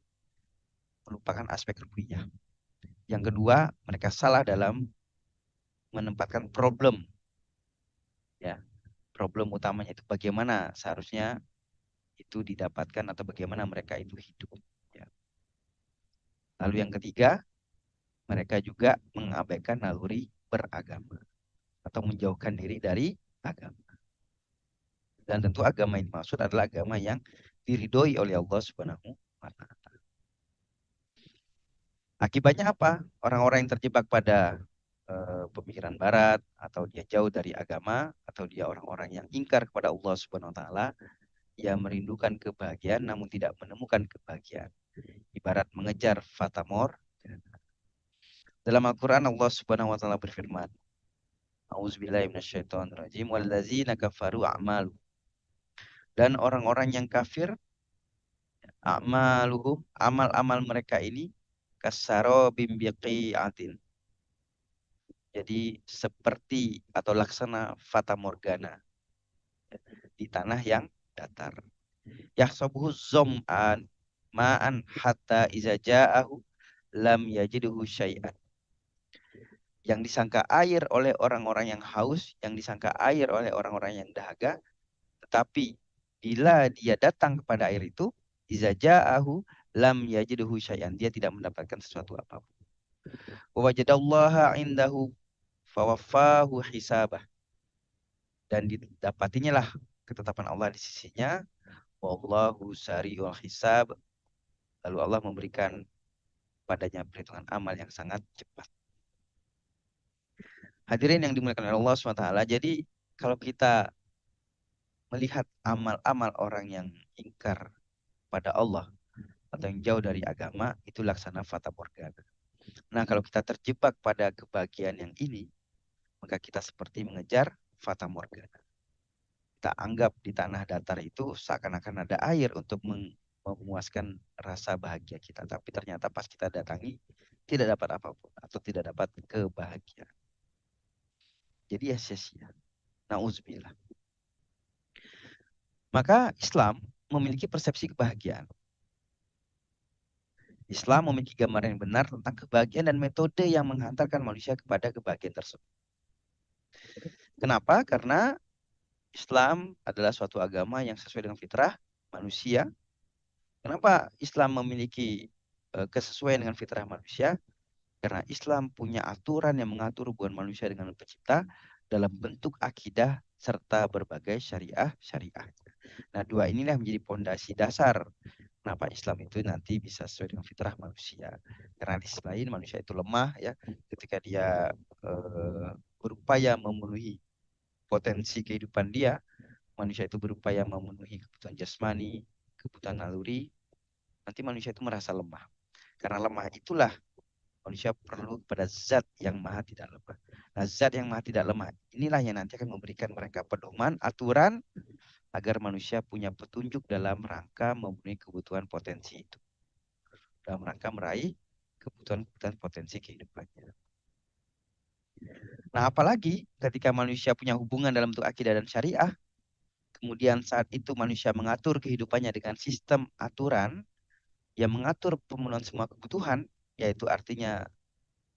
melupakan aspek ruhiyah. Yang kedua, mereka salah dalam menempatkan problem, ya. Problem utamanya itu bagaimana seharusnya itu didapatkan atau bagaimana mereka itu hidup, ya. Lalu yang ketiga, mereka juga mengabaikan naluri beragama atau menjauhkan diri dari agama. Dan tentu agama yang dimaksud adalah agama yang diridhoi oleh Allah Subhanahu wa taala. Akibatnya apa? Orang-orang yang terjebak pada pemikiran barat atau dia jauh dari agama atau dia orang-orang yang ingkar kepada Allah Subhanahu wa taala, ia merindukan kebahagiaan namun tidak menemukan kebahagiaan. Ibarat mengejar fata mor. Dalam Al-Qur'an Allah Subhanahu wa taala berfirman, A'udzubillahi minasyaitonirrajim wallazina kafaru a'malu. Dan orang-orang yang kafir a'maluhum, amal-amal mereka ini kasarobim biqi'atin. Jadi seperti atau laksana fata morgana di tanah yang datar. Yahsabuhu zom'an ma'an hatta iza ja'ahu lam yajiduhu syai'an. Yang disangka air oleh orang-orang yang haus, yang disangka air oleh orang-orang yang dahaga, tetapi bila dia datang kepada air itu, iza ja'ahu lam yajiduhu syai'an. Dia tidak mendapatkan sesuatu apapun. Wa wajadallaha indahu fawaffahu hisabah. Dan didapatinya lah ketetapan Allah di sisinya. Wallahu sari'ul hisab. Lalu Allah memberikan padanya perhitungan amal yang sangat cepat. Hadirin yang dimuliakan oleh Allah SWT. Jadi kalau kita melihat amal-amal orang yang ingkar pada Allah atau yang jauh dari agama, itu laksana fata morgana. Nah, kalau kita terjebak pada kebahagiaan yang ini, maka kita seperti mengejar fata morgana. Kita anggap di tanah datar itu seakan-akan ada air untuk memuaskan rasa bahagia kita. Tapi ternyata pas kita datangi, tidak dapat apapun atau tidak dapat kebahagiaan. Jadi ya sia-sia. Nauzubillah. Maka Islam memiliki persepsi kebahagiaan. Islam memiliki gambaran yang benar tentang kebahagiaan dan metode yang menghantarkan manusia kepada kebahagiaan tersebut. Kenapa? Karena Islam adalah suatu agama yang sesuai dengan fitrah manusia. Kenapa Islam memiliki kesesuaian dengan fitrah manusia? Karena Islam punya aturan yang mengatur hubungan manusia dengan pencipta dalam bentuk akidah serta berbagai syariah. Nah, dua inilah menjadi pondasi dasar kenapa Islam itu nanti bisa sesuai dengan fitrah manusia. Karena di sisi lain manusia itu lemah ya, ketika dia berupaya memenuhi potensi kehidupan dia, manusia itu berupaya memenuhi kebutuhan jasmani, kebutuhan naluri, nanti manusia itu merasa lemah. Karena lemah itulah manusia perlu kepada zat yang maha tidak lemah. Nah, zat yang maha tidak lemah inilah yang nanti akan memberikan mereka pedoman, aturan agar manusia punya petunjuk dalam rangka memenuhi kebutuhan potensi itu. Dalam rangka meraih kebutuhan potensi kehidupannya. Nah, apalagi ketika manusia punya hubungan dalam bentuk akidah dan syariah, kemudian saat itu manusia mengatur kehidupannya dengan sistem aturan yang mengatur pemenuhan semua kebutuhan, yaitu artinya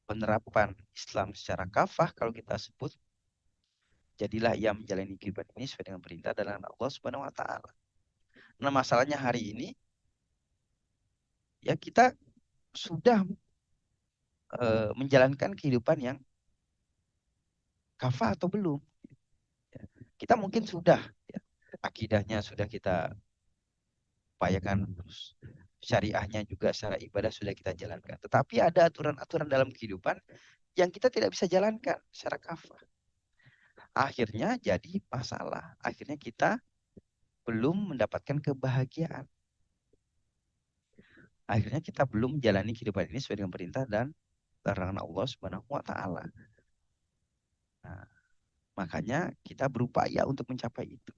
penerapan Islam secara kafah kalau kita sebut, jadilah ia menjalani kehidupan ini sesuai dengan perintah dan Allah Subhanahu wa taala. Nah, masalahnya hari ini ya kita sudah menjalankan kehidupan yang kafah atau belum. Kita mungkin sudah ya, akidahnya sudah kita upayakan, terus syariahnya juga secara ibadah sudah kita jalankan. Tetapi ada aturan-aturan dalam kehidupan yang kita tidak bisa jalankan secara kafah. Akhirnya jadi masalah. Akhirnya kita belum mendapatkan kebahagiaan. Akhirnya kita belum menjalani kehidupan ini sesuai dengan perintah dan larangan Allah Subhanahu wa taala. Nah, makanya kita berupaya untuk mencapai itu.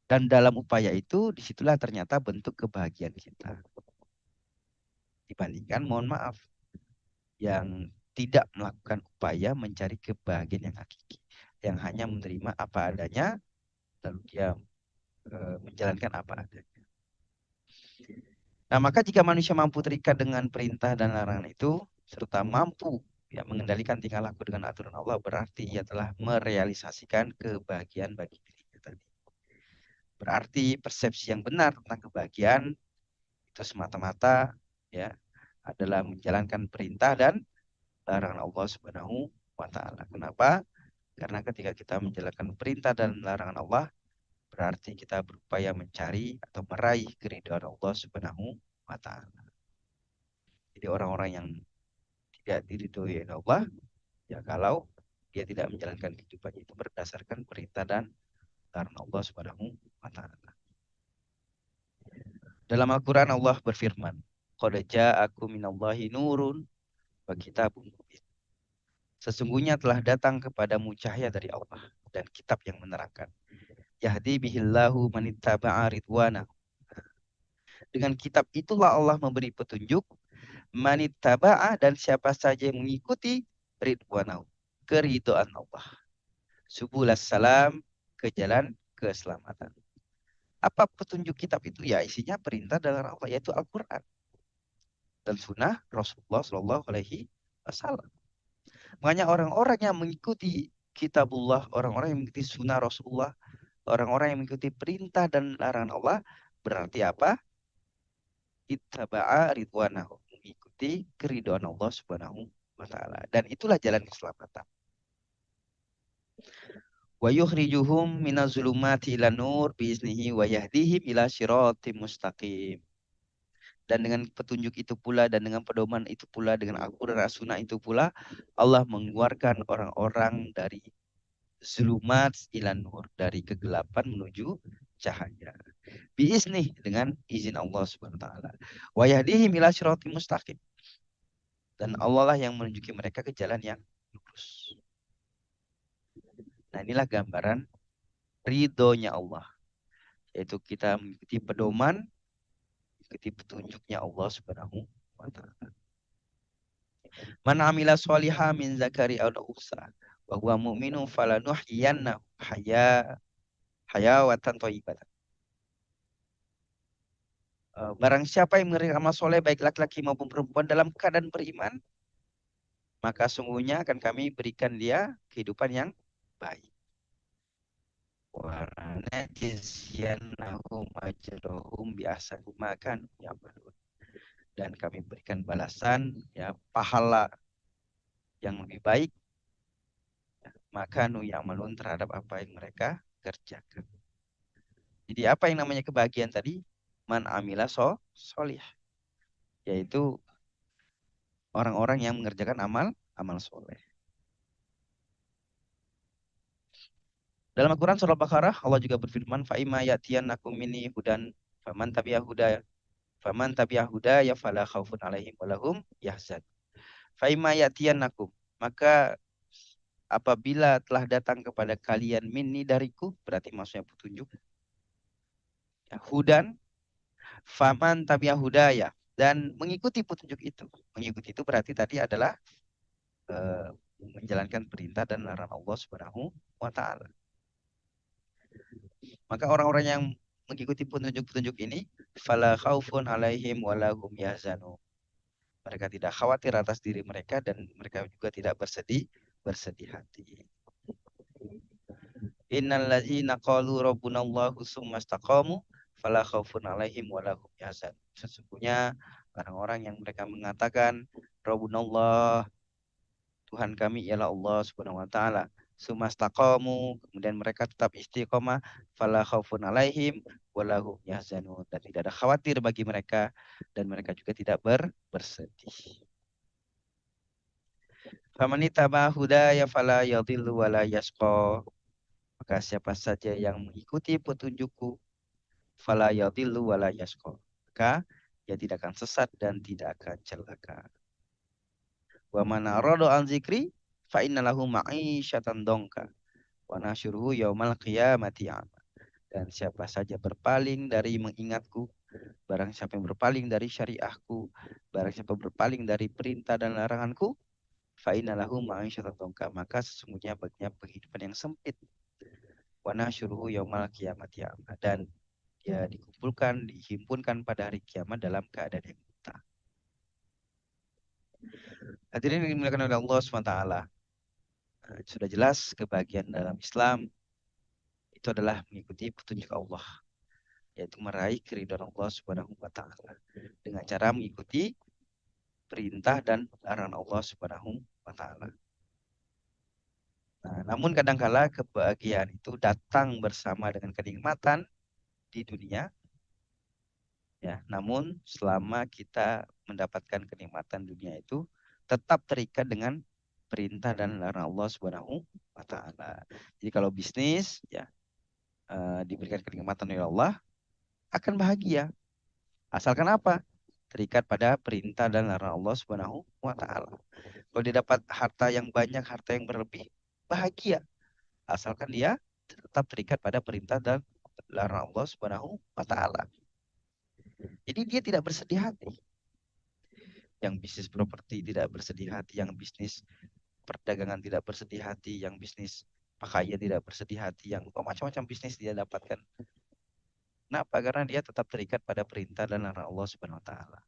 Dan dalam upaya itu disitulah ternyata bentuk kebahagiaan kita. Dibandingkan mohon maaf yang tidak melakukan upaya mencari kebahagiaan yang hakiki, yang hanya menerima apa adanya lalu dia menjalankan apa adanya. Nah, maka jika manusia mampu terikat dengan perintah dan larangan itu, serta mampu ya mengendalikan tingkah laku dengan aturan Allah, berarti ia telah merealisasikan kebahagiaan bagi dirinya tadi. Berarti persepsi yang benar tentang kebahagiaan itu semata-mata ya adalah menjalankan perintah dan larangan Allah Subhanahu wa taala. Kenapa? Karena ketika kita menjalankan perintah dan larangan Allah, berarti kita berupaya mencari atau meraih keridhaan Allah Subhanahu wa taala. Jadi orang-orang yang tidak diridhoi oleh Allah, ya kalau dia tidak menjalankan kehidupannya itu berdasarkan perintah dan larangan Allah Subhanahu wa taala. Dalam Al-Qur'an Allah berfirman, "Qad ja'akum minallahi nurun wa kitabun mubin." Sesungguhnya telah datang kepadamu cahaya dari Allah dan kitab yang menerangkan. Yahdi bihillahu manittaba'a ridwana. Dengan kitab itulah Allah memberi petunjuk manittaba'a dan siapa saja yang mengikuti ridwanahu, keridhaan Allah. Subulas salam, ke jalan keselamatan. Apa petunjuk kitab itu? Ya isinya perintah dari Allah, yaitu Al-Quran dan sunnah Rasulullah Shallallahu Alaihi Wasallam. Makanya orang-orang yang mengikuti kitabullah, orang-orang yang mengikuti sunnah Rasulullah, orang-orang yang mengikuti perintah dan larangan Allah, berarti apa? Ittaba'a ridwanahu, mengikuti keridhaan Allah Subhanahu wa taala. Dan itulah jalan keselamatan. Wa yukhrijuhum minaz-zulumati ilan nur biiznihi wa yahdihim ila siratim mustaqim. Dan dengan petunjuk itu pula dan dengan pedoman itu pula dengan Al-Qur'an dan As-Sunnah itu pula Allah mengeluarkan orang-orang dari zulumat ilan nur, dari kegelapan menuju cahaya. Biizni, dengan izin Allah Subhanahu wa taala. Wa yahdihim ila siratim mustaqim. Dan Allah lah yang menunjuki mereka ke jalan yang lurus. Nah, inilah gambaran ridhonya Allah, yaitu kita mengikuti pedoman, mengikuti petunjuknya Allah Subhanahu wa taala. Man amila sholiha min zakari aw unsa wa huwa mu'minun falanuhyiyannahu hayawatan thayyibatan. Barang siapa yang mengerjakan amal soleh baik laki-laki maupun perempuan dalam keadaan beriman, maka sungguhnya akan kami berikan dia kehidupan yang baik. Wa najziyannahum ajrahum bi ahsani ma kanu ya'malun. Dan kami berikan balasan, ya, pahala yang lebih baik, maka nu ya'malun, terhadap apa yang mereka kerjakan. Jadi apa yang namanya kebahagiaan tadi? Man amila solih, yaitu orang-orang yang mengerjakan amal soleh. Dalam Al-Quran surah Al-Baqarah, Allah juga berfirman, "Fa'ima ya'tiyannakum minni hudan faman tabi'a hudaya fala khaufun 'alaihim walahum yahzan." Fa'ima ya'tiyannakum, maka apabila telah datang kepada kalian minni, dariku, berarti maksudnya petunjuk, ya, hudan, faman tabi'a hudaya, dan mengikuti petunjuk itu. Mengikuti itu berarti tadi adalah eh, menjalankan perintah dan larangan Allah Subhanahu wa taala. Maka orang-orang yang mengikuti petunjuk-petunjuk ini, fala khaufun 'alaihim walahum yahzanun. Mereka tidak khawatir atas diri mereka dan mereka juga tidak bersedih hati. Innal ladzina qalu rabbunallahu tsumma istaqamu fala khaufun 'alaihim walahum yahzanun. Sesungguhnya orang-orang yang mereka mengatakan rabbunallah, Tuhan kami ialah Allah Subhanahu wa taala, sumastaqamu, kemudian mereka tetap istiqomah, fala khaufun 'alaihim walahum yahzanun, dan tidak ada khawatir bagi mereka dan mereka juga tidak bersedih. Famanita hudaya fala yadhillu wala yashqa. Maka siapa saja yang mengikuti petunjukku, fala yadhillu wala yashqa, maka ia tidak akan sesat dan tidak akan celaka. Wa man arada an zikri fa innalahu ma'isyatan dongka wa nasyuruhu yaumal qiyamati a'ma. Dan siapa saja berpaling dari mengingatku, barang siapa yang berpaling dari syariahku, barang siapa berpaling dari perintah dan laranganku, fa'inalahu ma'isyatan dongka, maka sesungguhnya baginya kehidupan yang sempit. Wa nasyuruhu yaumal qiyamati a'ma, dan dia dihimpunkan pada hari kiamat dalam keadaan yang buta. Hadirin yang dimuliakan oleh Allah SWT, sudah jelas kebahagiaan dalam Islam itu adalah mengikuti petunjuk Allah, yaitu meraih keridhaan Allah Subhanahu wa taala dengan cara mengikuti perintah dan larangan Allah Subhanahu wa taala. Nah, namun kadangkala kebahagiaan itu datang bersama dengan kenikmatan di dunia, ya. Namun selama kita mendapatkan kenikmatan dunia itu tetap terikat dengan perintah dan larangan Allah Subhanahu wa taala. Jadi kalau bisnis, ya, diberikan kenikmatan oleh Allah, akan bahagia. Asalkan apa? Terikat pada perintah dan larangan Allah Subhanahu wa taala. Kalau dia dapat harta yang banyak, harta yang berlebih, bahagia. Asalkan dia tetap terikat pada perintah dan larangan Allah Subhanahu wa taala. Jadi dia tidak bersedih hati. Yang bisnis properti tidak bersedih hati, yang bisnis perdagangan tidak bersedih hati, yang bisnis pakaian tidak bersedih hati, yang macam-macam bisnis dia dapatkan. Kenapa? Karena dia tetap terikat pada perintah dan larangan Allah Subhanahu wa taala.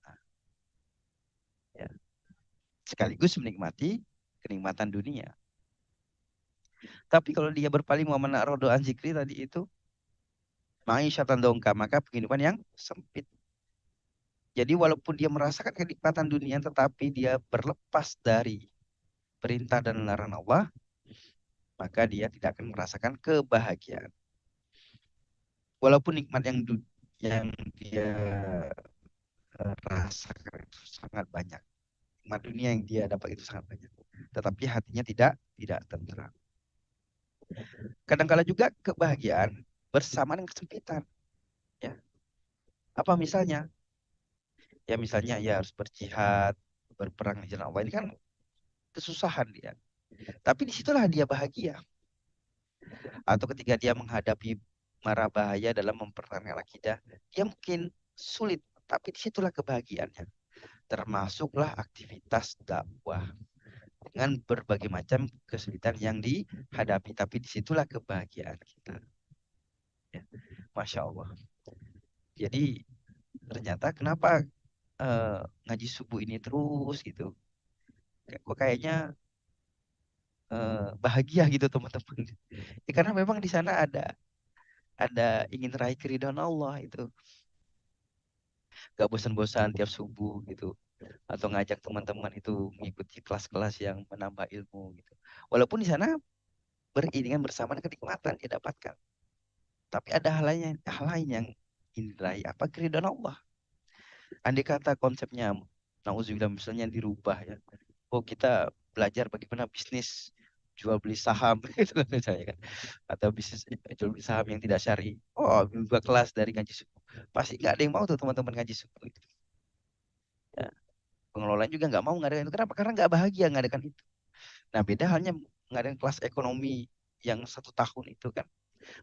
Nah, ya. Sekaligus menikmati kenikmatan dunia. Tapi kalau dia berpaling wa man arada an zikri tadi itu, ma'isyatan dongka, maka kehidupan yang sempit. Jadi walaupun dia merasakan kenikmatan dunia, tetapi dia berlepas dari perintah dan larangan Allah, maka dia tidak akan merasakan kebahagiaan. Walaupun nikmat yang dia rasakan itu sangat banyak, nikmat dunia yang dia dapat itu sangat banyak, tetapi hatinya tidak tentram. Kadang-kala juga kebahagiaan bersama dengan kesempitan. Ya, apa misalnya? Ya misalnya ya harus berjihad, berperang di jalan Allah. Ini kan kesusahan dia. Tapi disitulah dia bahagia. Atau ketika dia menghadapi mara bahaya dalam mempertahankan akidah, dia mungkin sulit. Tapi disitulah kebahagiaannya. Termasuklah aktivitas dakwah dengan berbagai macam kesulitan yang dihadapi. Tapi disitulah kebahagiaan kita. Ya. Masya Allah. Jadi ternyata kenapa ngaji subuh ini terus gitu. Kok kayaknya bahagia gitu teman-teman. Ya, karena memang di sana ada ingin raih keridhaan Allah itu. Gak bosan-bosan tiap subuh gitu. Atau ngajak teman-teman itu mengikuti kelas-kelas yang menambah ilmu gitu. Walaupun di sana beriringan bersama dengan kenikmatan dia dapatkan. Tapi ada hal lain yang ingin diraih apa keridhaan Allah. Andai kata konsepnya nauzubillah misalnya dirubah ya. Oh kita belajar bagaimana bisnis jual beli saham gitu kan misalnya kan, atau bisnis jual beli saham yang tidak syar'i. Oh berubah kelas dari ngaji subuh, pasti nggak ada yang mau tuh teman-teman ngaji subuh itu. Ya, pengelolaan juga nggak mau ngadakan itu. Kenapa? Karena nggak bahagia ngadakan itu. Nah beda halnya ngadakan kelas ekonomi yang 1 tahun itu kan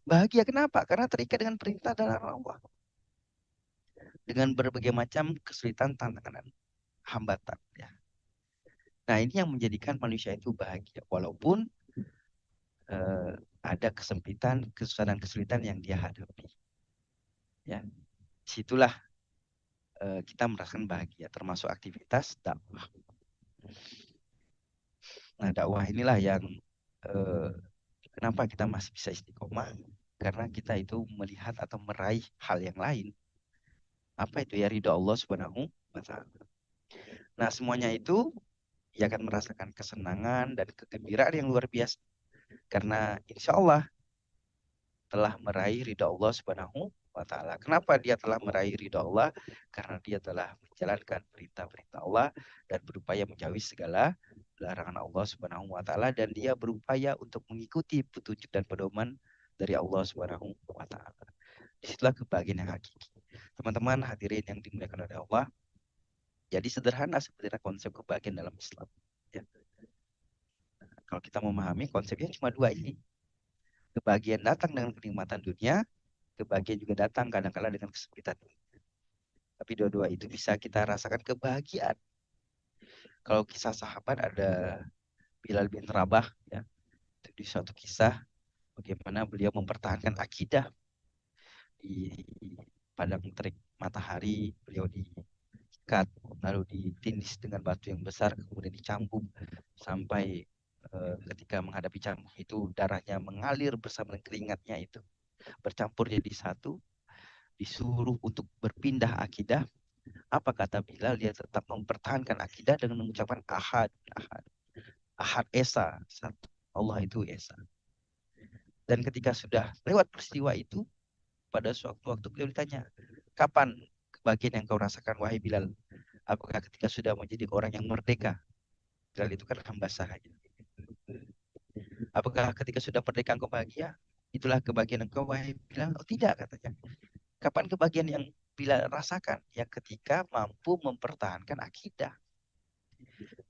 bahagia. Kenapa? Karena terikat dengan perintah dan larangan Allah, dengan berbagai macam kesulitan, tantangan, dan hambatan ya. Nah ini yang menjadikan manusia itu bahagia walaupun eh, ada kesempitan, kesusahan dan kesulitan yang dia hadapi. Ya, situlah kita merasakan bahagia, termasuk aktivitas dakwah. Nah, dakwah inilah yang eh, kenapa kita masih bisa istiqomah, karena kita itu melihat atau meraih hal yang lain. Apa itu ya ridho Allah Subhanahu wa taala. Nah, semuanya itu ia akan merasakan kesenangan dan kegembiraan yang luar biasa karena insya Allah telah meraih ridha Allah Subhanahu wa taala. Kenapa dia telah meraih ridha Allah? Karena dia telah menjalankan perintah-perintah Allah dan berupaya menjauhi segala larangan Allah Subhanahu wa taala dan dia berupaya untuk mengikuti petunjuk dan pedoman dari Allah Subhanahu wa taala. Disitulah kebahagiaan yang hakiki. Teman-teman hadirin yang dimuliakan oleh Allah, jadi sederhana sebenarnya konsep kebahagiaan dalam Islam. Ya. Kalau kita memahami konsepnya cuma dua ini. Kebahagiaan datang dengan kenikmatan dunia, kebahagiaan juga datang kadang-kala dengan kesempitan. Tapi dua-dua itu bisa kita rasakan kebahagiaan. Kalau kisah sahabat ada Bilal bin Rabah ya, itu di suatu kisah bagaimana beliau mempertahankan akidah di padang terik matahari, beliau diikat lalu ditindis dengan batu yang besar kemudian dicambuk sampai ketika menghadapi cambuk itu darahnya mengalir bersama dengan keringatnya itu bercampur jadi satu, disuruh untuk berpindah akidah. Apa kata Bilal? Dia tetap mempertahankan akidah dengan mengucapkan ahad, ahad, ahad esa, satu. Allah itu esa. Dan ketika sudah lewat peristiwa itu, pada suatu waktu beliau ditanya, kapan kebahagiaan yang kau rasakan wahai Bilal? Apakah ketika sudah menjadi orang yang merdeka? Bilal itu kan hamba sahaya. Apakah ketika sudah merdeka engkau bahagia? Itulah kebahagiaan engkau wahai Bilal? Oh tidak katanya. Kapan kebahagiaan yang Bilal rasakan? Ya ketika mampu mempertahankan akidah.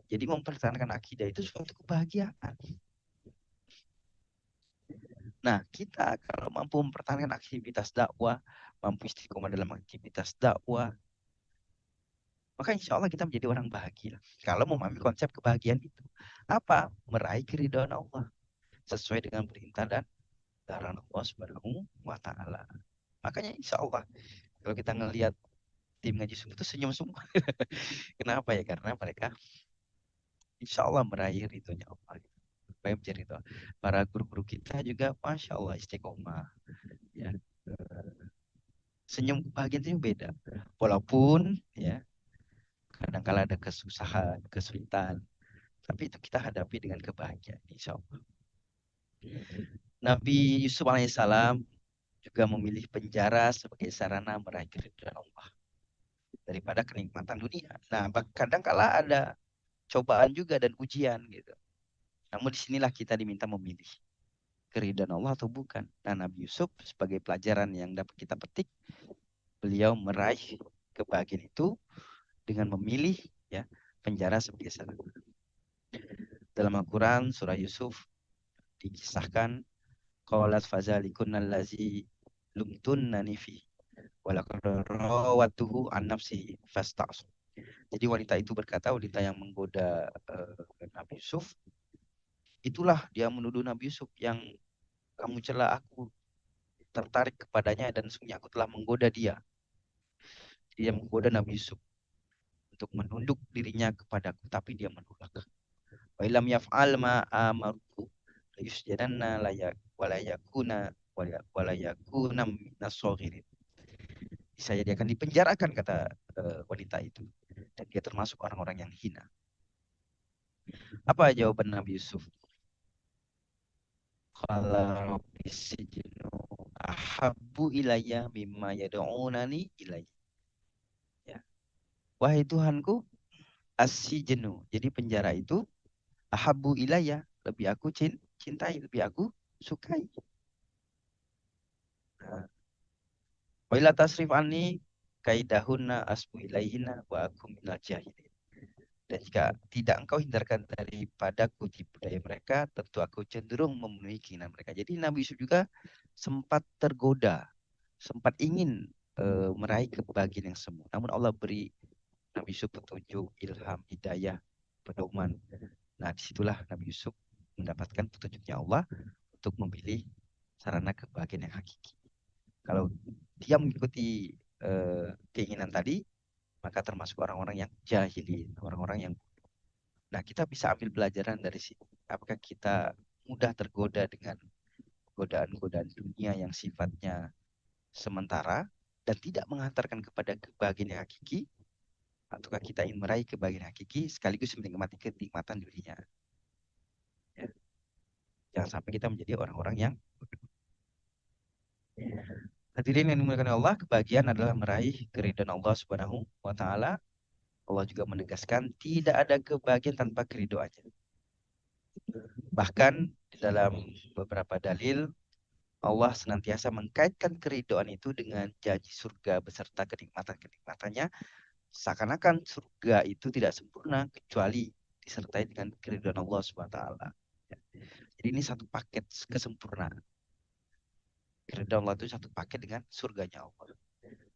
Jadi mempertahankan akidah itu suatu kebahagiaan. Nah, kita kalau mampu mempertahankan aktivitas dakwah, mampu istiqomah dalam aktivitas dakwah, maka insya Allah kita menjadi orang bahagia. Kalau memahami konsep kebahagiaan itu. Apa? Meraih keridhaan Allah. Sesuai dengan perintah dan larangan Allah Subhanahu wa taala. Makanya insya Allah kalau kita ngelihat tim ngaji subuh itu senyum semua. Kenapa ya? Karena mereka insya Allah meraih ridhonya Allah. Baik menjadi itu. Para guru-guru kita juga Masya Allah istiqomah. Ya. Senyum kebahagiaan itu beda. Walaupun ya kadang-kala ada kesusahan, kesulitan. Tapi itu kita hadapi dengan kebahagiaan. Insya Allah. Nabi Yusuf alaihissalam juga memilih penjara sebagai sarana meraih keridhaan Allah daripada kenikmatan dunia. Nah, kadang-kala ada cobaan juga dan ujian gitu. Namun disinilah kita diminta memilih. keridhaan Allah atau bukan. Nah, Nabi Yusuf sebagai pelajaran yang dapat kita petik, beliau meraih kebahagiaan itu dengan memilih ya penjara sebagai salah. Dalam Al-Quran surah Yusuf dikisahkan qalat fazalikunna allazi lumtunnani fi walaqad rawatuhu an nafsihi fasta'sam. Jadi wanita itu berkata, wanita yang menggoda Nabi Yusuf, itulah dia menuduh Nabi Yusuf yang kamu cela aku, tertarik kepadanya dan sungguh aku telah menggoda dia. Dia menggoda Nabi Yusuf untuk menunduk dirinya kepadaku, tapi dia menolak. Wa illam yaf'al ma amaruhu la yusjadanna wala yakuna minas saghirin. Saya dia akan dipenjarakan, kata wanita itu, dan dia termasuk orang-orang yang hina. Apa jawaban Nabi Yusuf? Qala rabbi sijnu ahabbu ilayya mimma yad'unani ilayya. Ya. Wahai Tuhanku, as-sijnu. Jadi penjara itu ahabbu ilayya, lebih aku cintai, lebih aku sukai. Nah, wa ila tasrif anni kaidahunna asbu ilaihina wa aku minal jahilin. Dan jika tidak engkau hindarkan daripadaku tipu daya mereka, tentu aku cenderung memenuhi keinginan mereka. Jadi Nabi Yusuf juga sempat tergoda, sempat ingin meraih kebahagiaan yang semu. Namun Allah beri Nabi Yusuf petunjuk, ilham, hidayah, pedoman. Nah, disitulah Nabi Yusuf mendapatkan petunjuknya Allah untuk memilih sarana kebahagiaan yang hakiki. Kalau dia mengikuti keinginan tadi, maka termasuk orang-orang yang jahilin, orang-orang yang. Nah, kita bisa ambil pelajaran dari sini. Apakah kita mudah tergoda dengan godaan-godaan dunia yang sifatnya sementara dan tidak mengantarkan kepada kebahagiaan yang hakiki, ataukah kita ingin meraih kebahagiaan hakiki sekaligus menikmati kenikmatan dunia? Ya. Jangan sampai kita menjadi orang-orang yang. Hadirin yang dimuliakan Allah, kebahagiaan adalah meraih keridhaan Allah Subhanahu wa taala. Allah juga menegaskan tidak ada kebahagiaan tanpa keridhaannya. Bahkan di dalam beberapa dalil Allah senantiasa mengkaitkan keridhaan itu dengan janji surga beserta kenikmatan-kenikmatannya, seakan-akan surga itu tidak sempurna kecuali disertai dengan keridhaan Allah Subhanahu wa taala. Jadi ini satu paket kesempurnaan. Keridhaan Allah itu satu paket dengan surganya Allah.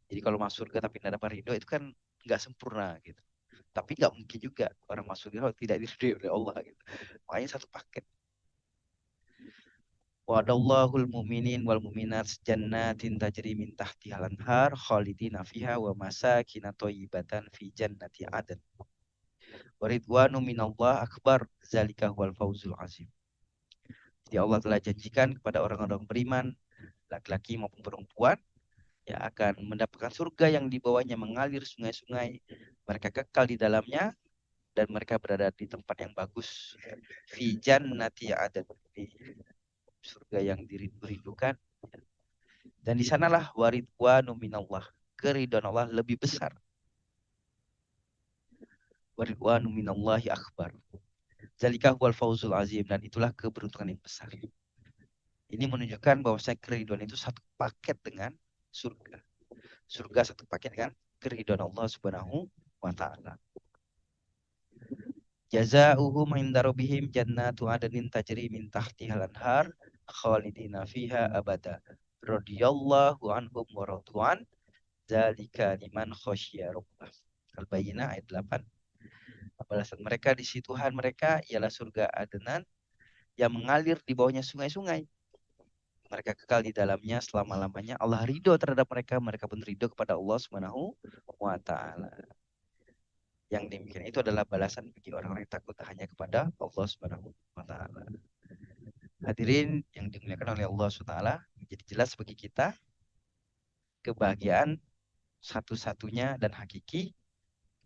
Jadi kalau masuk surga tapi tidak dapat ridho itu kan nggak sempurna gitu. Tapi nggak mungkin juga orang masuk surga tidak diridhoi oleh Allah gitu. Makanya satu paket. Wa'adallahul mu'minin wal mu'minat jannatin tajri min tahtihal anhar khalidina fiha wa masakin thayyibatan fi jannati adn. Wa ridwanu minallah akbar zalika huwal fawzul azim. Jadi Allah telah janjikan kepada orang-orang beriman, laki-laki maupun perempuan, ya akan mendapatkan surga yang di bawahnya mengalir sungai-sungai. Mereka kekal di dalamnya dan mereka berada di tempat yang bagus. Fi jannati adn, di surga yang dirindukan. Dan di sanalah waridwanu minallah, keridhaan Allah lebih besar. Waridwanu minallahi akbar. Zalika huwal fawzul azim, dan itulah keberuntungan yang besar. Ini menunjukkan bahwa keridhaan itu satu paket dengan surga. Surga satu paket dengan keridhaan Allah Subhanahu wa taala. Jazaohum inda rabbihim jannatu adnin tajri min tahtihal anhar khalidina fiha abada. Radhiyallahu anhum wa radwan. Dzalika liman khasyia rabbah. Al-Bayyinah ayat 8. Balasan mereka di sisi Tuhan mereka ialah surga adenan yang mengalir di bawahnya sungai-sungai. Mereka kekal di dalamnya selama-lamanya. Allah ridho terhadap mereka, mereka pun ridho kepada Allah Subhanahu wa taala. Yang demikian itu adalah balasan bagi orang-orang yang takut hanya kepada Allah Subhanahu wa taala. Hadirin yang dimuliakan oleh Allah Subhanahu wa taala, menjadi jelas bagi kita kebahagiaan satu-satunya dan hakiki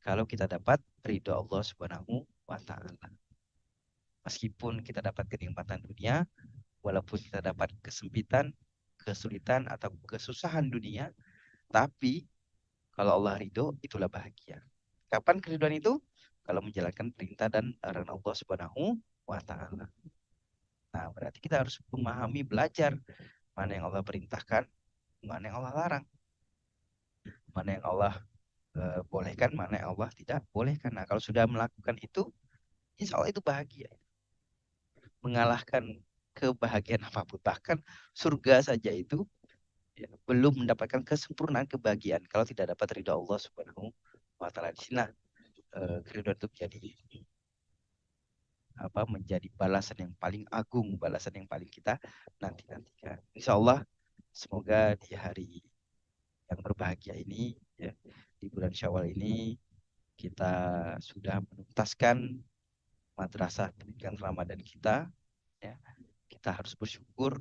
kalau kita dapat ridho Allah Subhanahu wa taala. Meskipun kita dapat kenikmatan dunia, walaupun kita dapat kesempitan, kesulitan atau kesusahan dunia, tapi kalau Allah ridho, itulah bahagia. Kapan keridhaan itu? Kalau menjalankan perintah dan arahan Allah Subhanahu wa taala. Nah, berarti kita harus memahami, belajar mana yang Allah perintahkan, mana yang Allah larang, mana yang Allah bolehkan, mana yang Allah tidak bolehkan. Nah, kalau sudah melakukan itu, insya Allah itu bahagia, mengalahkan kebahagiaan apapun. Bahkan surga saja itu ya, belum mendapatkan kesempurnaan kebahagiaan kalau tidak dapat ridha Allah Subhanahu wa taala. Di sini keridhaan itu menjadi balasan yang paling agung, balasan yang paling kita nantikan. Insya Allah semoga di hari yang berbahagia ini, ya, di bulan Syawal ini kita sudah menuntaskan madrasah pendidikan Ramadan kita. Ya, kita harus bersyukur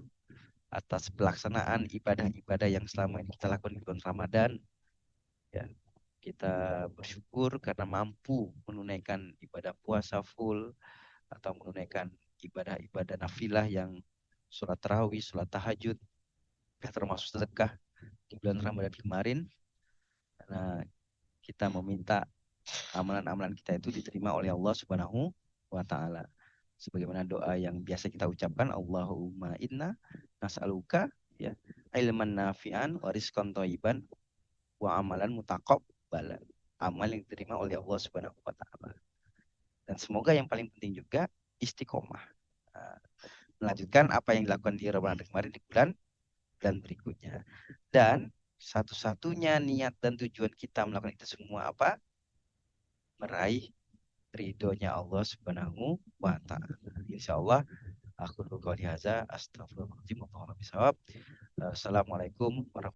atas pelaksanaan ibadah-ibadah yang selama ini kita lakukan di bulan Ramadan. Ya, kita bersyukur karena mampu menunaikan ibadah puasa full atau menunaikan ibadah-ibadah nafilah yang sholat tarawih, sholat tahajud, termasuk sedekah di bulan Ramadan kemarin. Karena kita meminta amalan-amalan kita itu diterima oleh Allah Subhanahu wa taala. Sebagaimana doa yang biasa kita ucapkan, Allahumma inna nas'aluka, ya, ilman nafi'an wa rizqan thayyiban wa amalan mutaqabbalan. Amal yang diterima oleh Allah Subhanahu wa taala. Dan semoga yang paling penting juga istiqomah. Nah, melanjutkan apa yang dilakukan di Ramadan kemarin di bulan dan berikutnya. Dan satu-satunya niat dan tujuan kita melakukan itu semua apa? Meraih ridhonya Allah Subhanahu wa taala. Insyaallah aku qouli hadza, astagfirullahaladzim wa atubu ilaik. Assalamualaikum warahmatullahi wabarakatuh.